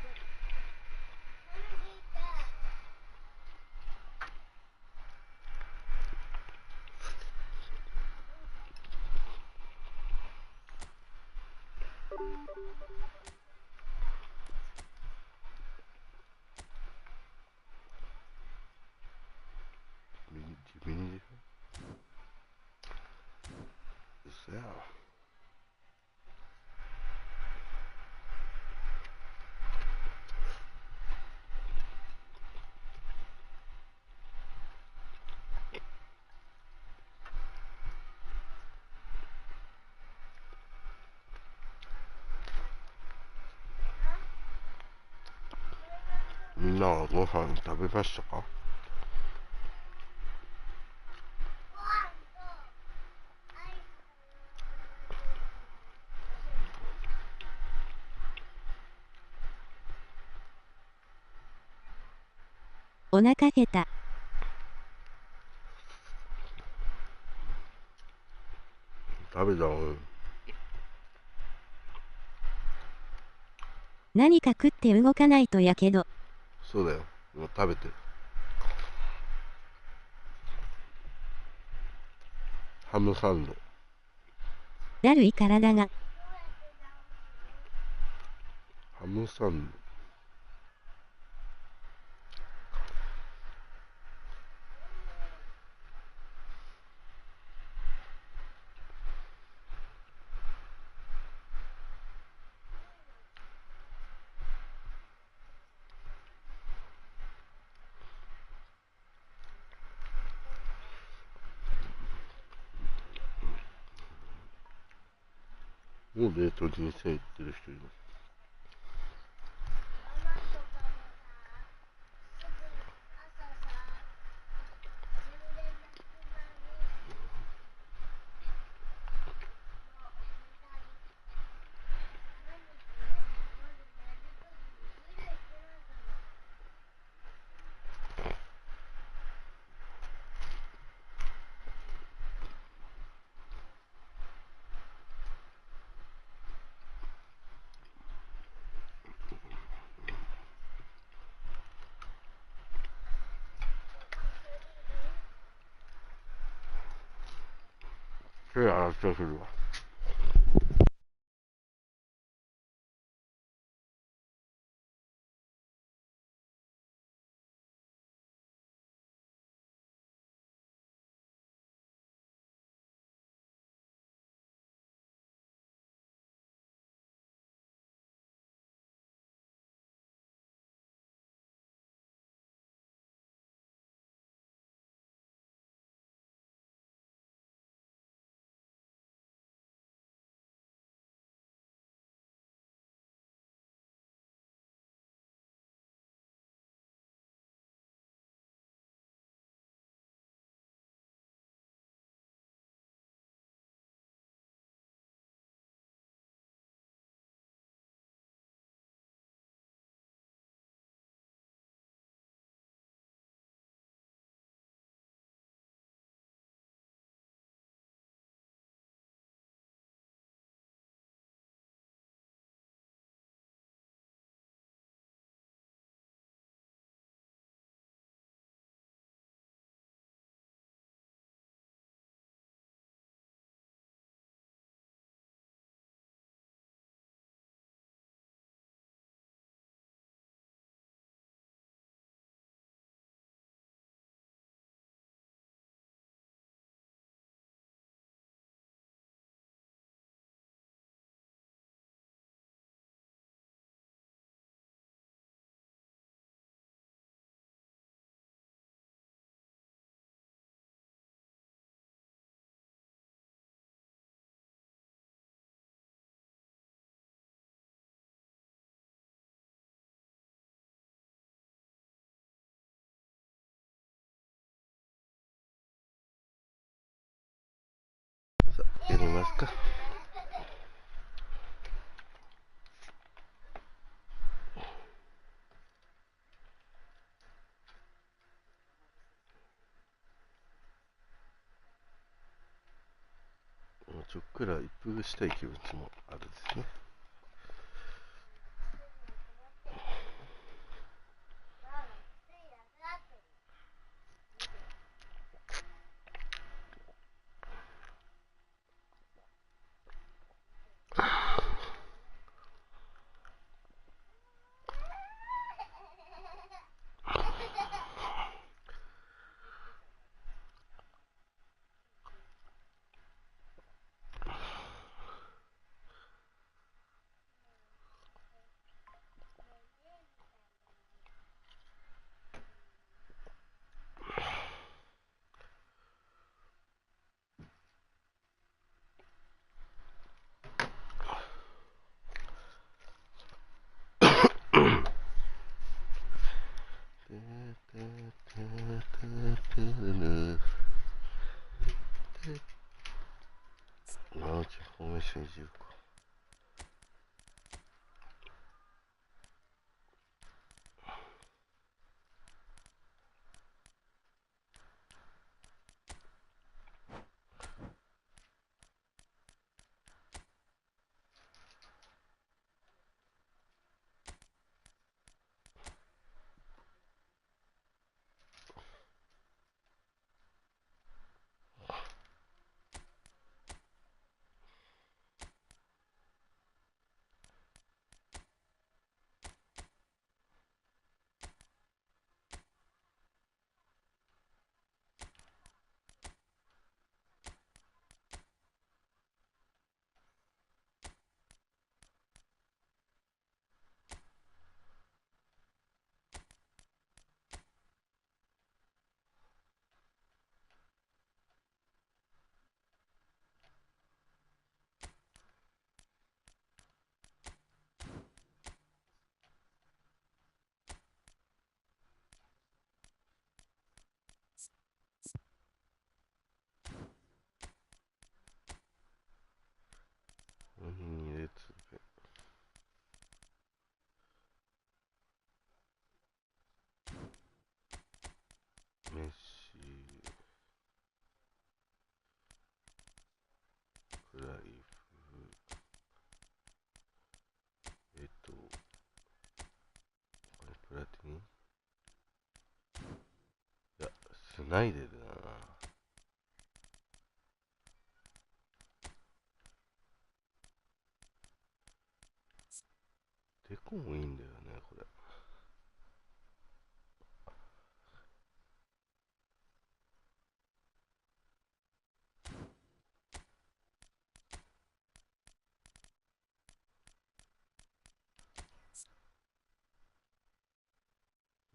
B: みんなはご飯食べましたか？
A: お腹減った。
B: 食べたの？
A: 何か食って動かないとやけど。
B: そうだよ。今食べてる。ハムサンド。
A: だるい体が。
B: ハムサンド。もう冷凍人生行ってる人います。手洗ってくるわ。ますか。ちょっくら一服したい気持ちもあるですね。マジフォーメーションいじるか。2列目。メッシ、クライフ、これプラティニ、いや、スナイデルだな。デコもいいんだよね、これ。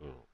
B: うん。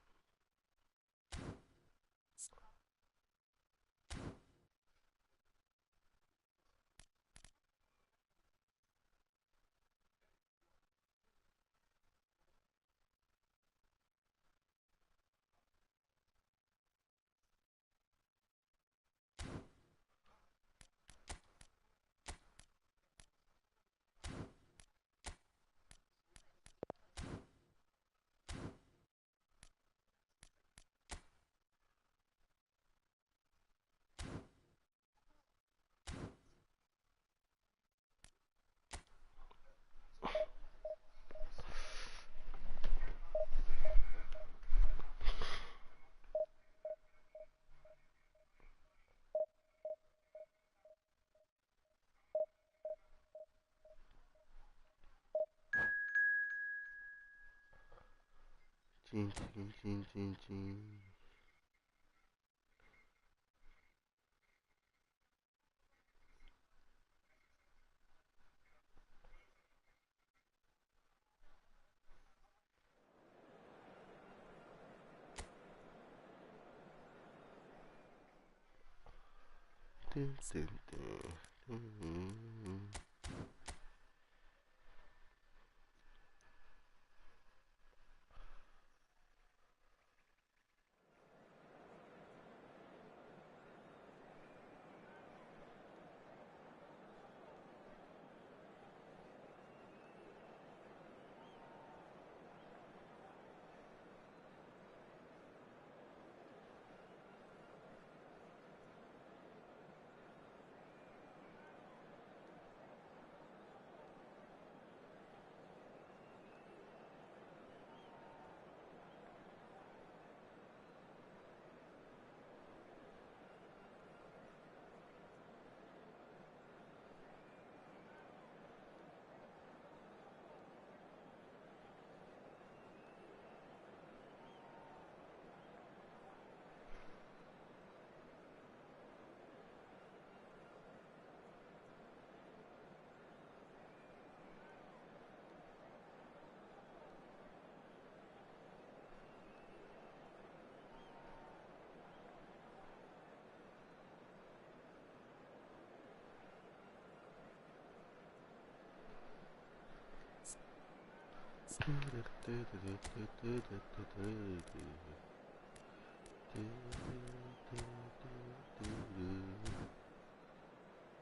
B: チンチンチンチンチン。てんてんてん。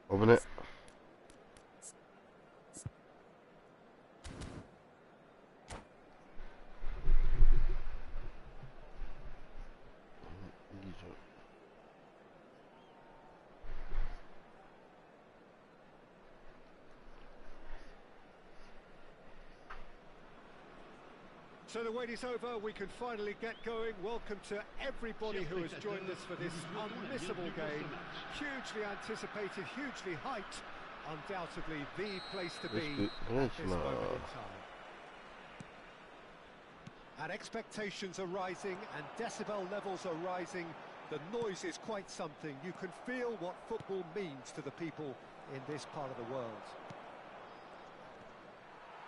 B: 危ね。いいじゃん。
C: So the wait is over, we can finally get going. Welcome to everybody who has joined us for this unmissable game. Hugely anticipated, hugely hyped. Undoubtedly the place to be at this moment in time. And expectations are rising and decibel levels are rising. The noise is quite something. You can feel what football means to the people in this part of the world.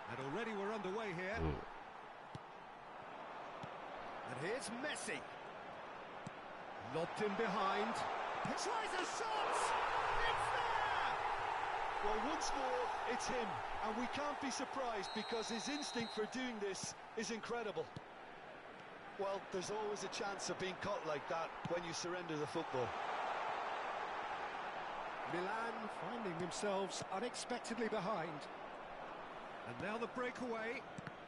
C: And already we're underway here. And here's Messi. Lobbed in behind. He tries a shot! It's there!
D: Well, once more, it's him. And we can't be surprised because his instinct for doing this is incredible. Well, there's always a chance of being caught like that when you surrender the football.
C: Milan finding themselves unexpectedly behind. And now the breakaway.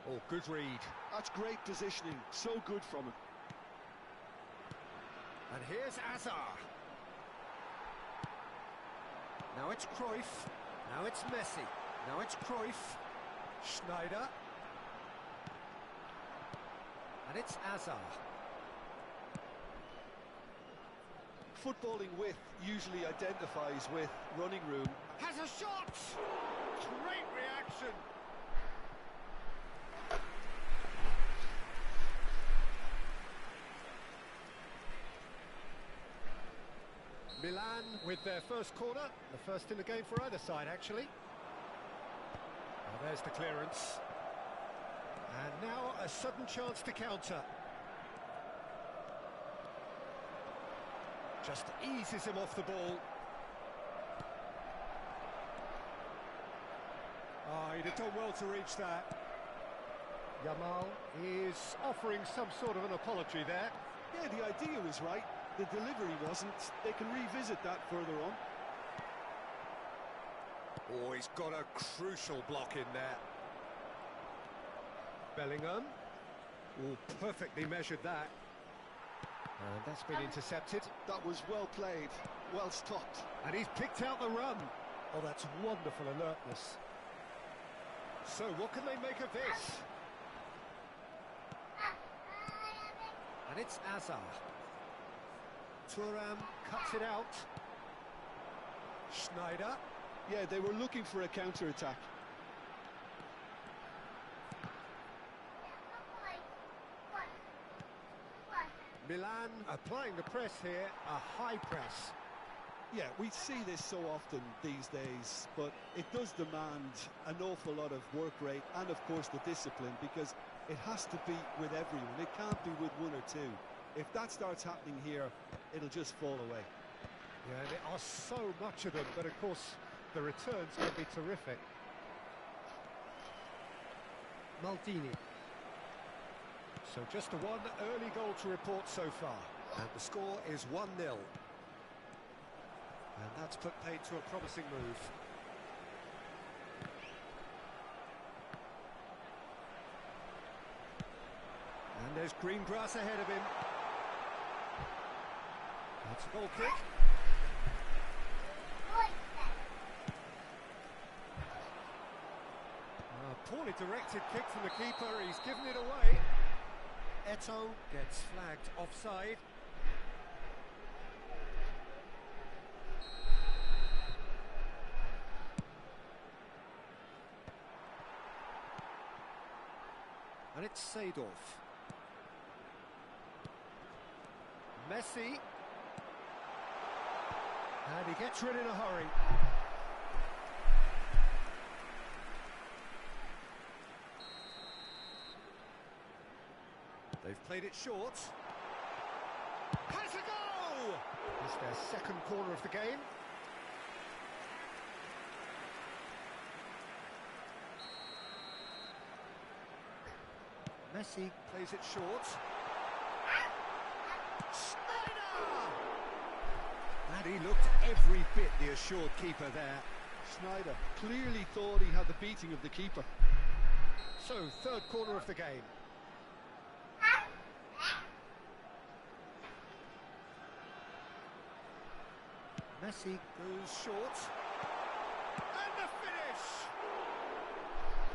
C: Oh, good read.
D: That's great positioning. So good from him.
C: And here's Azar. Now it's Cruyff. Now it's Messi. Now it's Cruyff. Schneider. And it's Azar.
D: Footballing width usually identifies with running room.
C: Has a shot! Great reaction. Milan with their first corner, the first in the game for either side actually. There's the clearance. And now a sudden chance to counter. Just eases him off the ball. Oh, he'd have done well to reach that. Yamal is offering some sort of an apology there.
D: Yeah, the idea was right. The delivery wasn't. They can revisit that further on.
C: Oh, he's got a crucial block in there. Bellingham. Oh, perfectly measured that. And that's been intercepted.
D: That was well played, well stopped.
C: And he's picked out the run. Oh, that's wonderful alertness. So, what can they make of this? And it's Azar. Thuram cuts it out. Schneider.
D: Yeah, they were looking for a counter-attack.
C: Milan applying the press here, a high press.
D: Yeah, we see this so often these days, but it does demand an awful lot of work rate and, of course, the discipline, because it has to be with everyone. It can't be with one or two. If that starts happening here, it'll just fall away.
C: Yeah, there are so much of them, but of course the returns can be terrific. Maldini. So just the one early goal to report so far. And the score is 1-0. And that's put paid to a promising move. And there's green grass ahead of him. That's a goal kick. A poorly directed kick from the keeper, he's given it away. Eto'o gets flagged offside. And it's Seedorf. Messi. And he gets rid in a hurry. They've played it short. Has a goal! It's their second corner of the game. Messi plays it short. Schneider! And he looked every bit the assured keeper there.
F: Schneider clearly thought he had the beating of the keeper.
C: So, third corner of the game. Messi goes short. And the finish!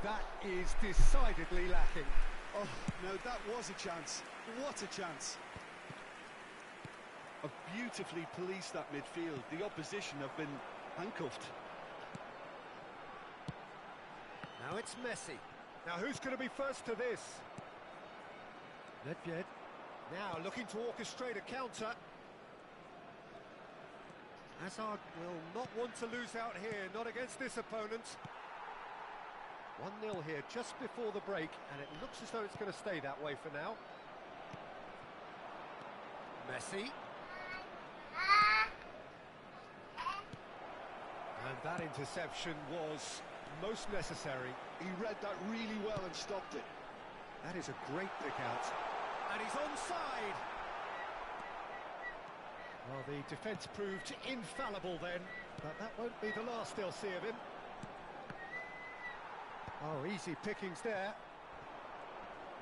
C: That is decidedly lacking.
F: Oh, no, that was a chance. What a chance. A beautifully policed that midfield. The opposition have been handcuffed.
C: Now it's Messi. Now who's going to be first to this? Nedved. Now looking to orchestrate a counter. Hazard will not want to lose out here, not against this opponent. 1-0 here just before the break, and it looks as though it's going to stay that way for now. Messi. And that interception was most necessary.
F: He read that really well and stopped it.
C: That is a great pick out. And he's onside. Well, the defence proved infallible then, but that won't be the last they'll see of him. Oh, easy pickings there.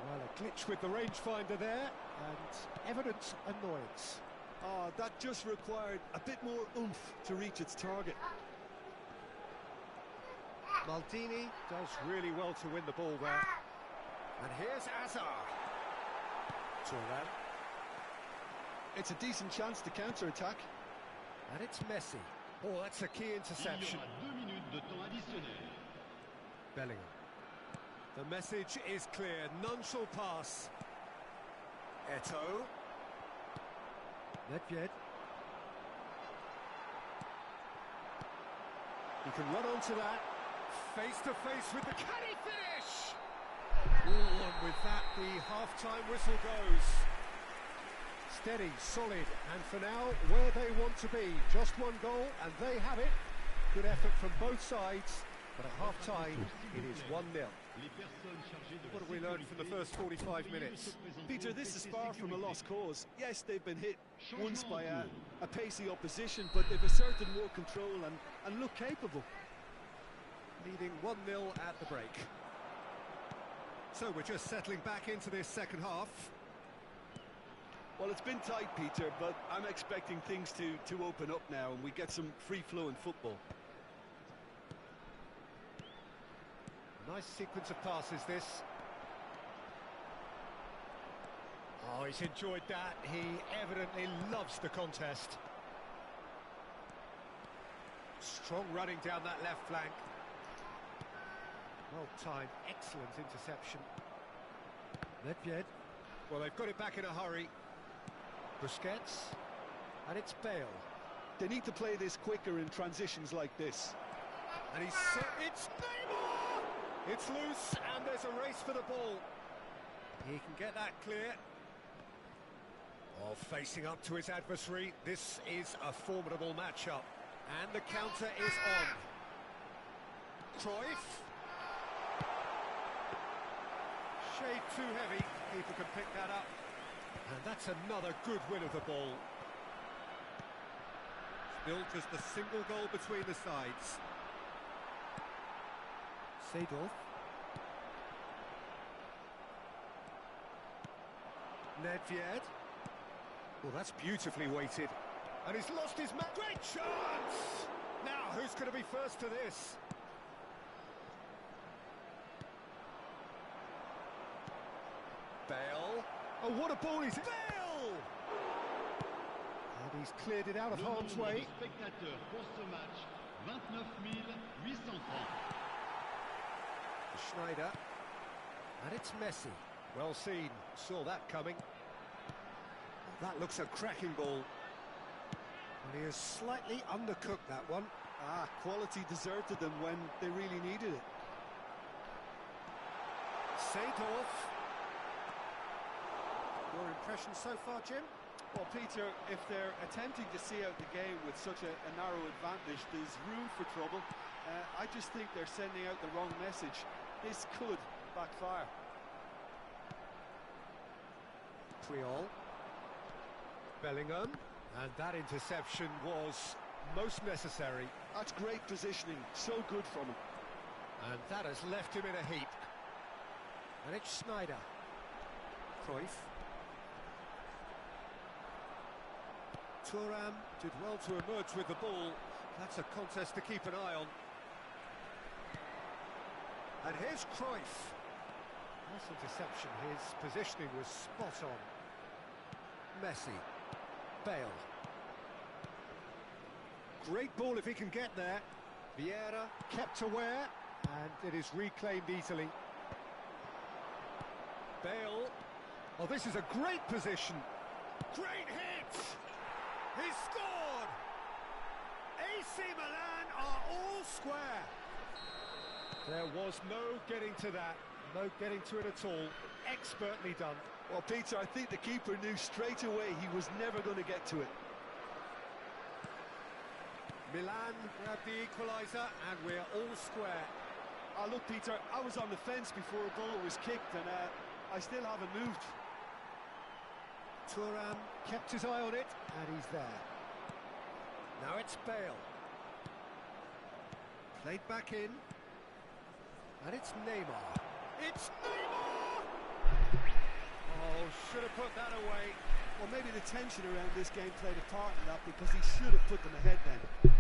C: Well, a glitch with the rangefinder there, and evident annoyance.
F: Ah, that just required a bit more oomph to reach its target.
C: Maldini does really well to win the ball there. And here's Hazard. Turan.
F: It's a decent chance to counter-attack.
C: And it's Messi. Oh, that's a key interception. Bellingham. The message is clear. None shall pass. Eto'o. Nedved. He can run onto that. Face to face with the... Can he finish? And with that, the half-time whistle goes. Steady, solid, and for now, where they want to be. Just one goal, and they have it. Good effort from both sides, but at half-time, it is 1-0. What have we learned from the first 45 minutes?
F: Peter, this is far from a lost cause. Yes, they've been hit once by a pacey opposition, but they've asserted more control and look capable.
C: Leading 1-0 at the break. So we're just settling back into this second half.
F: Well, it's been tight, Peter, but I'm expecting things to open up now and we get some free-flowing football.
C: Nice sequence of passes, this. Oh, he's enjoyed that. He evidently loves the contest. Strong running down that left flank. Well-timed, excellent interception. Nedved. Well, they've got it back in a hurry. Busquets. And it's Bale.
F: They need to play this quicker in transitions like this.
C: And he's... It's Neymar! It's loose, and there's a race for the ball. He can get that clear. Oh, facing up to his adversary. This is a formidable matchup. And the counter is on. Cruyff. Shade too heavy. Keeper can pick that up. And that's another good win of the ball. Still just a single goal between the sides. Seedorf. Nedved. Well, that's beautifully weighted. And he's lost his man. Great chance! Now, who's going to be first to this? Bale. Oh, what a ball he's... Bale! And he's cleared it out of harm's way. Schneider. And it's Messi. Well seen. Saw that coming. Oh, that looks a cracking ball. And he has slightly undercooked that one.
F: Ah, quality deserted them when they really needed it.
C: Seedorf. Your impression so far, Jim?
F: Well, Peter, if they're attempting to see out the game with such a narrow advantage, there's room for trouble. I just think they're sending out the wrong message. This could backfire.
C: Puyol. Bellingham. And that interception was most necessary.
F: That's great positioning, so good from him.
C: And that has left him in a heap. And it's Snyder. Cruyff. Thuram did well to emerge with the ball. That's a contest to keep an eye on. And here's Cruyff. Nice interception. His positioning was spot on. Messi. Bale. Great ball if he can get there. Vieira kept aware, and it is reclaimed easily. Bale. Oh, this is a great position. Great hit! He scored! AC Milan are all square. There was no getting to that. No getting to it at all. Expertly done.
F: Well, Peter, I think the keeper knew straight away he was never going to get to it.
C: Milan grab the equaliser, and we're all square.
F: Oh, look, Peter, I was on the fence before a goal was kicked, and I still haven't moved.
C: Thuram kept his eye on it, and he's there. Now it's Bale. Played back in. And it's Neymar. It's Neymar! Oh, should have put that away.
F: Well, maybe the tension around this game played a part in that, because he should have put them ahead then.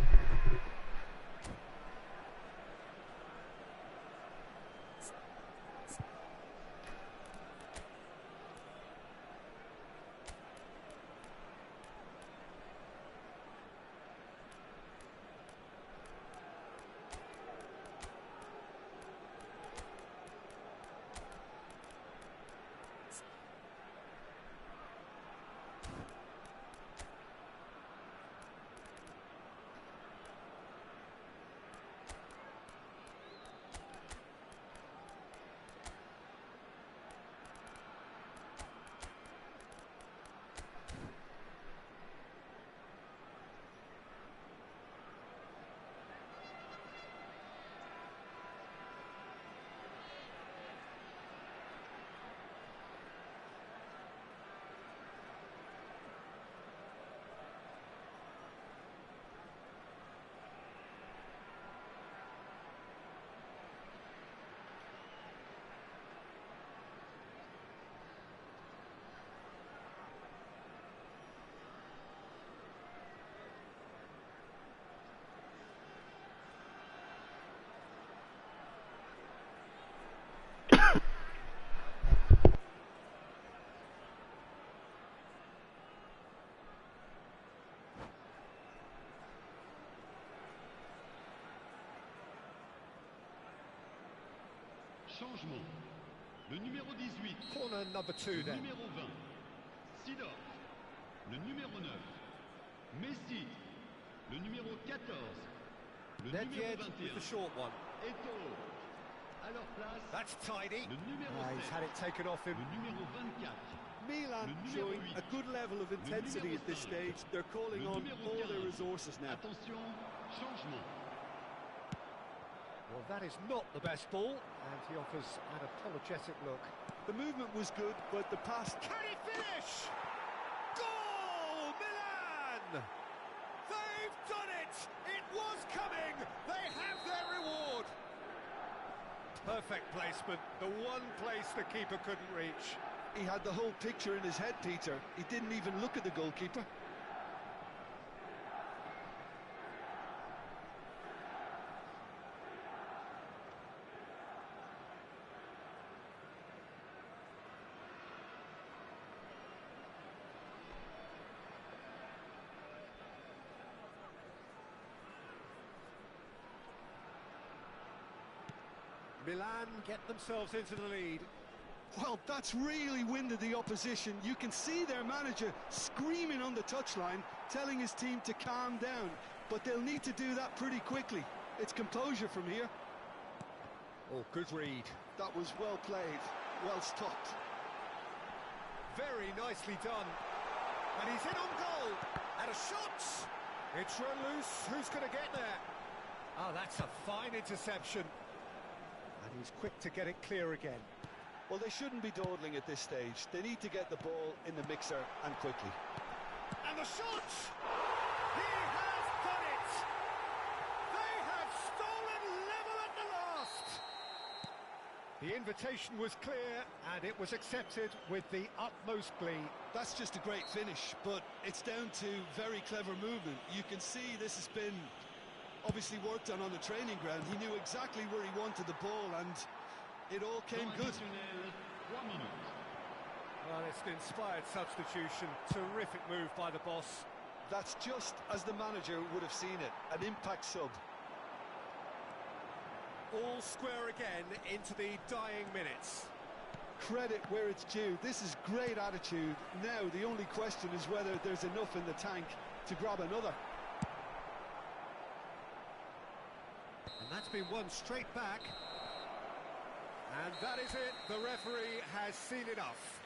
E: Changement. Le numéro 18.
C: Corner number 2
E: Le
C: then.
E: numéro 20. Sidor. Le numéro 9. Messi. Le numéro 14. Le numéro
C: Nedved with
E: 21.
C: the short one.
E: Eto'o. À leur place,
C: That's tidy.
E: le numéro
C: He's
E: 7.
C: had it taken off him.
E: Le numéro 24.
F: Milan
E: Le numéro
F: showing
E: 8.
F: a good level of intensity at this stage. They're calling
E: Le
F: on
E: numéro
F: all their
E: 15.
F: resources now.
E: Attention, changement.
C: Well, that is not the best ball, and he offers an apologetic look.
F: The movement was good, but the pass...
C: Can he finish? Goal, Milan! They've done it! It was coming! They have their reward! Perfect placement, the one place the keeper couldn't reach.
F: He had the whole picture in his head, Peter. He didn't even look at the goalkeeper.
C: Milan get themselves into the lead.
F: Well, that's really winded the opposition. You can see their manager screaming on the touchline, telling his team to calm down. But they'll need to do that pretty quickly. It's composure from here.
C: Oh, good read.
F: That was well played, well stopped.
C: Very nicely done. And he's in on goal. And a shot. It's run loose. Who's going to get there? Oh, that's a fine interception. And he's quick to get it clear again.
F: Well, they shouldn't be dawdling at this stage. They need to get the ball in the mixer and quickly.
C: And the shot! He has done it! They have stolen level at the last! The invitation was clear, and it was accepted with the utmost glee.
F: That's just a great finish, but it's down to very clever movement. You can see this has been obviously worked on the training ground. He knew exactly where he wanted the ball, and it all came good.
C: Well, it's an inspired substitution. Terrific move by the boss.
F: That's just as the manager would have seen it, an impact sub.
C: All square again into the dying minutes.
F: Credit where it's due. This is great attitude. Now the only question is whether there's enough in the tank to grab another.
C: And that's been won straight back. And that is it. The referee has seen enough.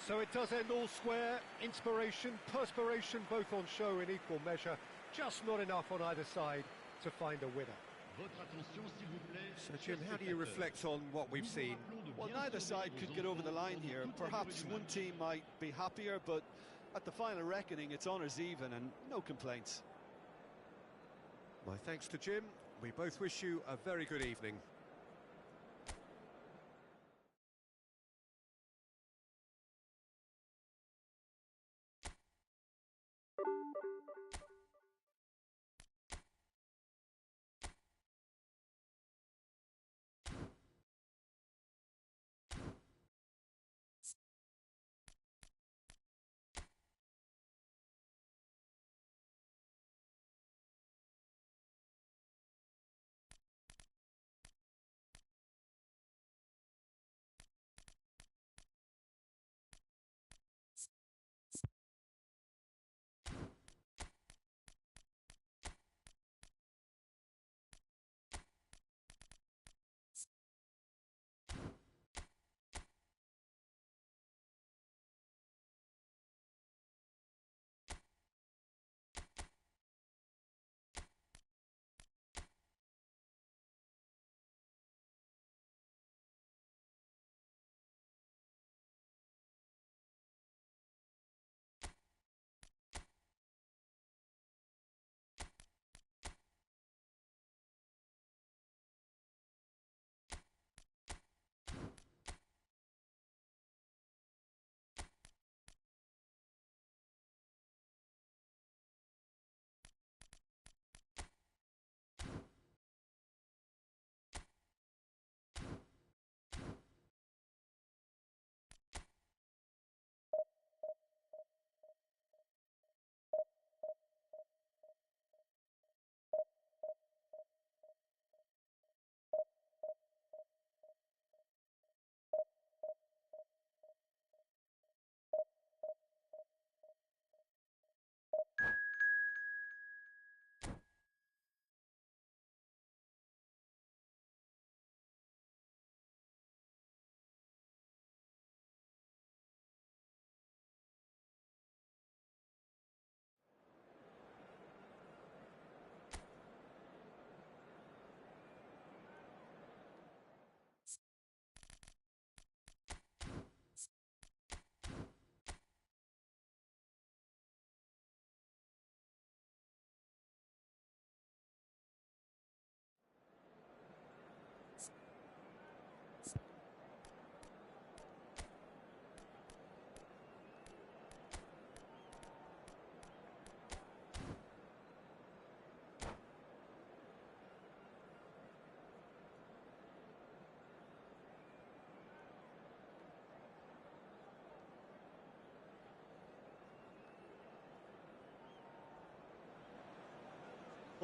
C: So it does end all square. Inspiration, perspiration, both on show in equal measure. Just not enough on either side to find a winner. So Jim, how do you reflect on what we've seen?
F: Well, neither side could get over the line here. Perhaps one team might be happier, but at the final reckoning, it's honours even and no complaints.
C: My thanks to Jim. We both wish you a very good evening.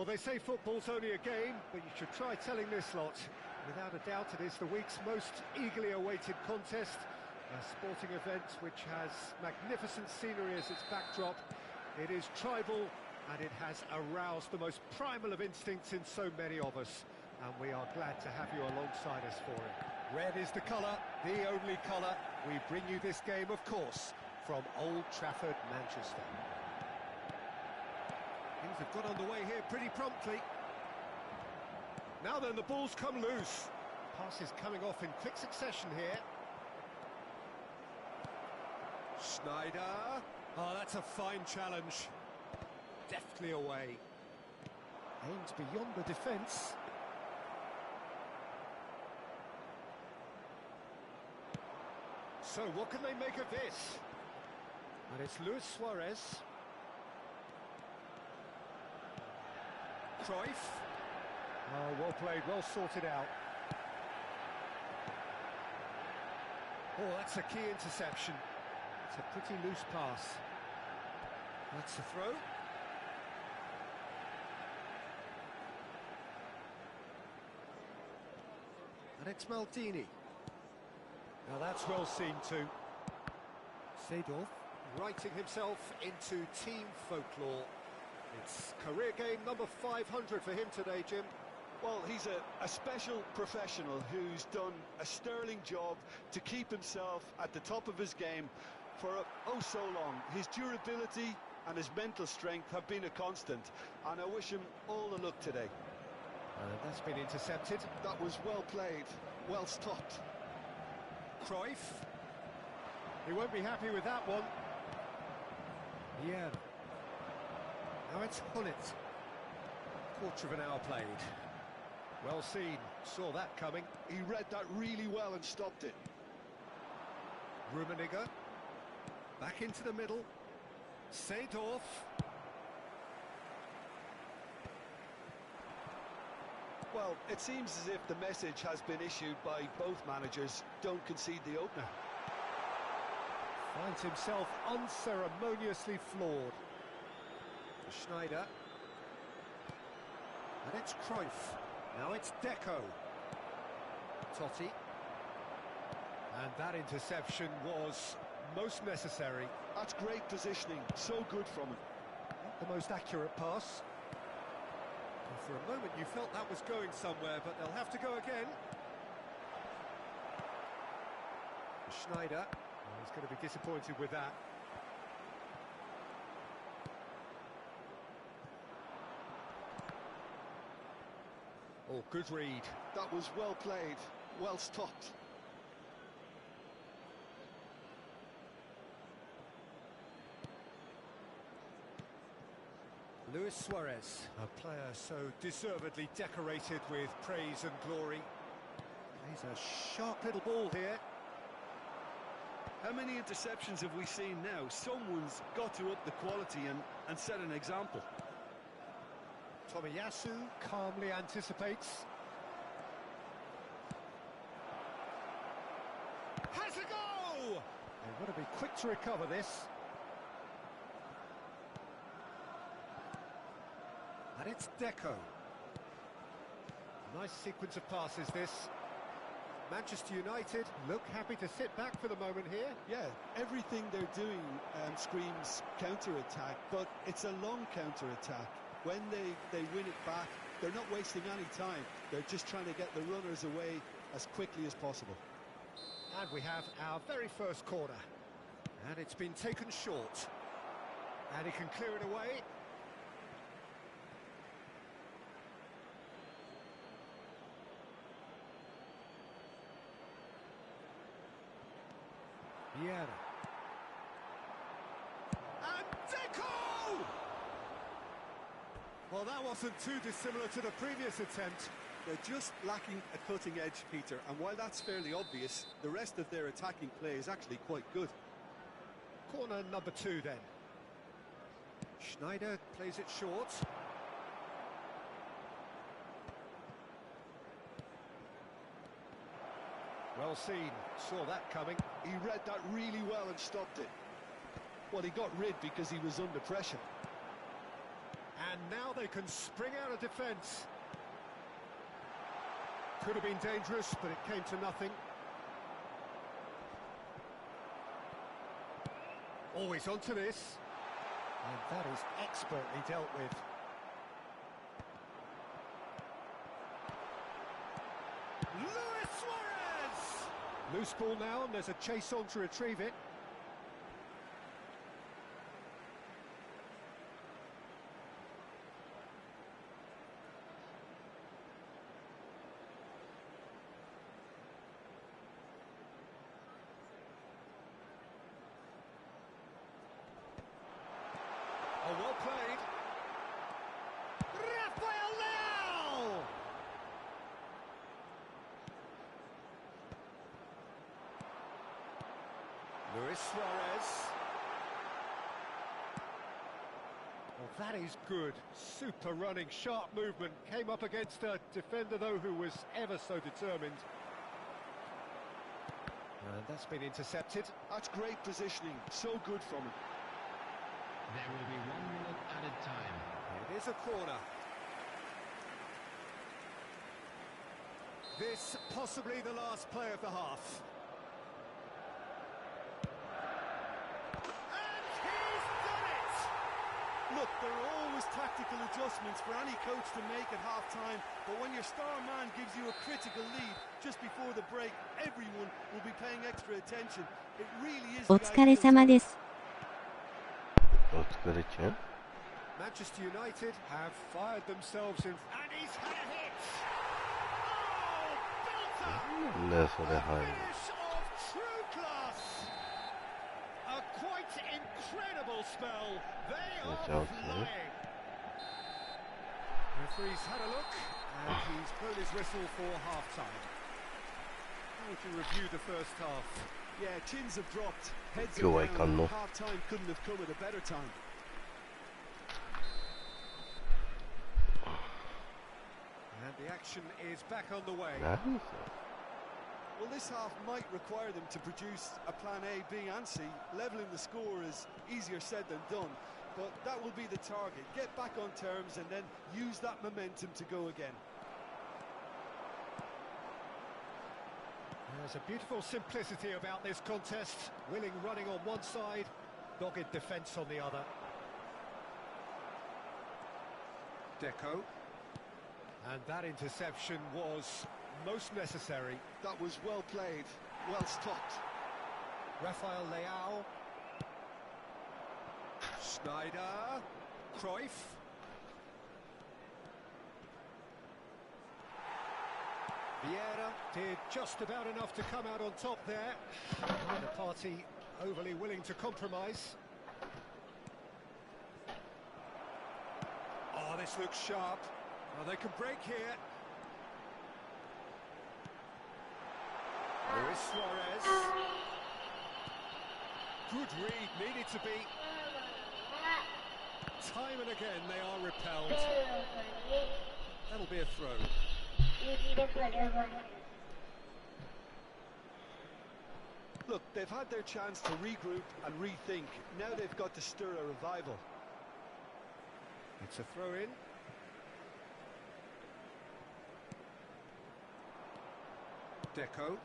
C: Well, they say football's only a game, but you should try telling this lot. Without a doubt, it is the week's most eagerly awaited contest. A sporting event which has magnificent scenery as its backdrop. It is tribal, and it has aroused the most primal of instincts in so many of us. And we are glad to have you alongside us for it. Red is the colour, the only colour. We bring you this game, of course, from Old Trafford, Manchester. Things have got underway here pretty promptly. Now then, the ball's come loose. Passes coming off in quick succession here. Schneider. Oh, that's a fine challenge. Deftly away. Aims beyond the defence. So what can they make of this? And it's Luis Suarez. Cruyff. Oh, well played, well sorted out. Oh, that's a key interception. It's a pretty loose pass. That's the throw. And it's Maldini. Now that's well seen too. Seedorf writing himself into team folklore. It's career game number 500 for him today, Jim.
F: Well, he's a special professional who's done a sterling job to keep himself at the top of his game for oh so long. His durability and his mental strength have been a constant, and I wish him all the luck today.
C: That's been intercepted.
F: That was well played, well stopped.
C: Cruyff. He won't be happy with that one. Yeah. Now it's Hullet. Quarter of an hour played. Well seen. Saw that coming.
F: He read that really well and stopped it.
C: Rummenigge. Back into the middle. Seedorf.
F: Well, it seems as if the message has been issued by both managers: don't concede the opener.
C: Finds himself unceremoniously floored. Schneider. And it's Cruyff. Now it's Deco. Totti. And that interception was most necessary.
F: That's great positioning, so good from him.
C: Not the most accurate pass. And for a moment you felt that was going somewhere, but they'll have to go again. Schneider. Oh, he's going to be disappointed with that. Oh, good read.
F: That was well played, well stopped.
C: Luis Suarez, a player so deservedly decorated with praise and glory. Plays a sharp little ball here.
F: How many interceptions have we seen now? Someone's got to up the quality and set an example.
C: Tomiyasu calmly anticipates. Has a go! They've got to be quick to recover this. And it's Deco. Nice sequence of passes this. Manchester United look happy to sit back for the moment here.
F: Yeah, everything they're doing screams counter-attack, but it's a long counter-attack. When they win it back, they're not wasting any time. They're just trying to get the runners away as quickly as possible.
C: And we have our very first corner. And it's been taken short. And he can clear it away. Vieira. And Deco! Well, that wasn't too dissimilar to the previous attempt.
F: They're just lacking a cutting edge, Peter, and while that's fairly obvious, the rest of their attacking play is actually quite good.
C: Corner number 2 then. Schneider plays it short. Well seen, saw that coming.
F: He read that really well and stopped it. Well, he got rid because he was under pressure.
C: And now they can spring out of defence. Could have been dangerous, but it came to nothing. Always onto this. And that is expertly dealt with. Luis Suarez! Loose ball now, and there's a chase on to retrieve it. Suarez. Well, that is good. Super running, sharp movement. Came up against a defender, though, who was ever so determined. And that's been intercepted.
F: That's great positioning. So good from him.
E: There will be 1 minute added time.
C: It is a corner. This possibly the last play of the half. And he's done it!
F: Look, there are always tactical adjustments for any coach to make at half-time, but when your star man gives you a critical lead just before the break, everyone will be paying extra attention. It really is...
A: お疲れ様です。
B: お疲れちゃん。
C: Manchester United have fired themselves in... And he's had a hit! Oh, built up!
B: ねそれ入る。
C: Finish of true class! A quite incredible spell. They are flying. Referee's had a look, and he's blown his whistle for half-time. How would you review the first half?
F: Yeah, chins have dropped, heads
B: Go
F: are
B: away,
F: down,
B: Connell.
F: half-time couldn't have come at a better time.
C: And the action is back on the way.
B: 何それ。
F: Well, this half might require them to produce a plan A, B and C. Levelling the score is easier said than done, but that will be the target. Get back on terms and then use that momentum to go again.
C: There's a beautiful simplicity about this contest. Willing running on one side, dogged defence on the other. Deco. And that interception was most necessary.
F: That was well played, well stopped.
C: Rafael Leao. Schneider. Cruyff. Vieira did just about enough to come out on top there. Neither party overly willing to compromise. Oh, this looks sharp. Oh, they can break here. Luis Suarez. Good read, needed to be. Time and again they are repelled. That'll be a throw.
F: Look, they've had their chance to regroup and rethink. Now they've got to stir a revival.
C: It's a throw-in. Deco.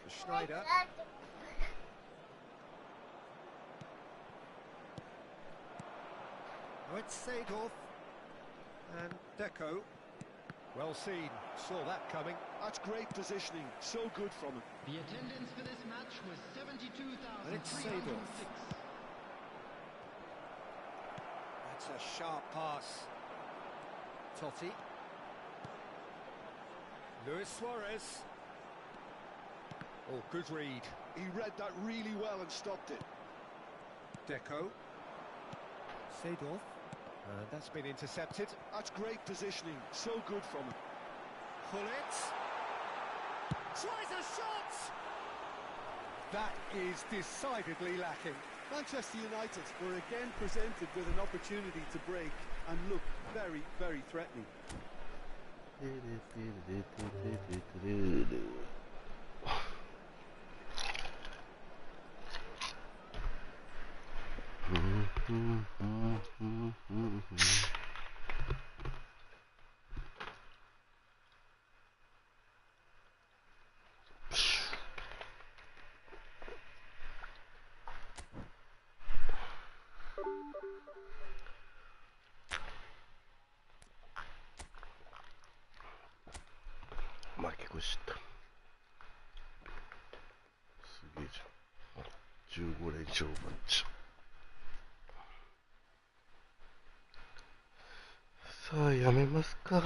C: Schneider. Oh, it's Seedorf. And Deco. Well seen. Saw that coming.
F: That's great positioning. So good from him.
E: The attendance for this match was
C: And it's
E: 72,306.
C: Seedorf. That's a sharp pass. Totti. Luis Suarez. Oh, good read.
F: He read that really well and stopped it.
C: Deco. Seedorf. And that's been intercepted.
F: That's great positioning. So good from him.
C: Pullet. Tries a shot! That is decidedly lacking.
F: Manchester United were again presented with an opportunity to break and look very, very threatening.
B: 負け越した。すげえじゃん。15連勝マッチ。さあやめますか。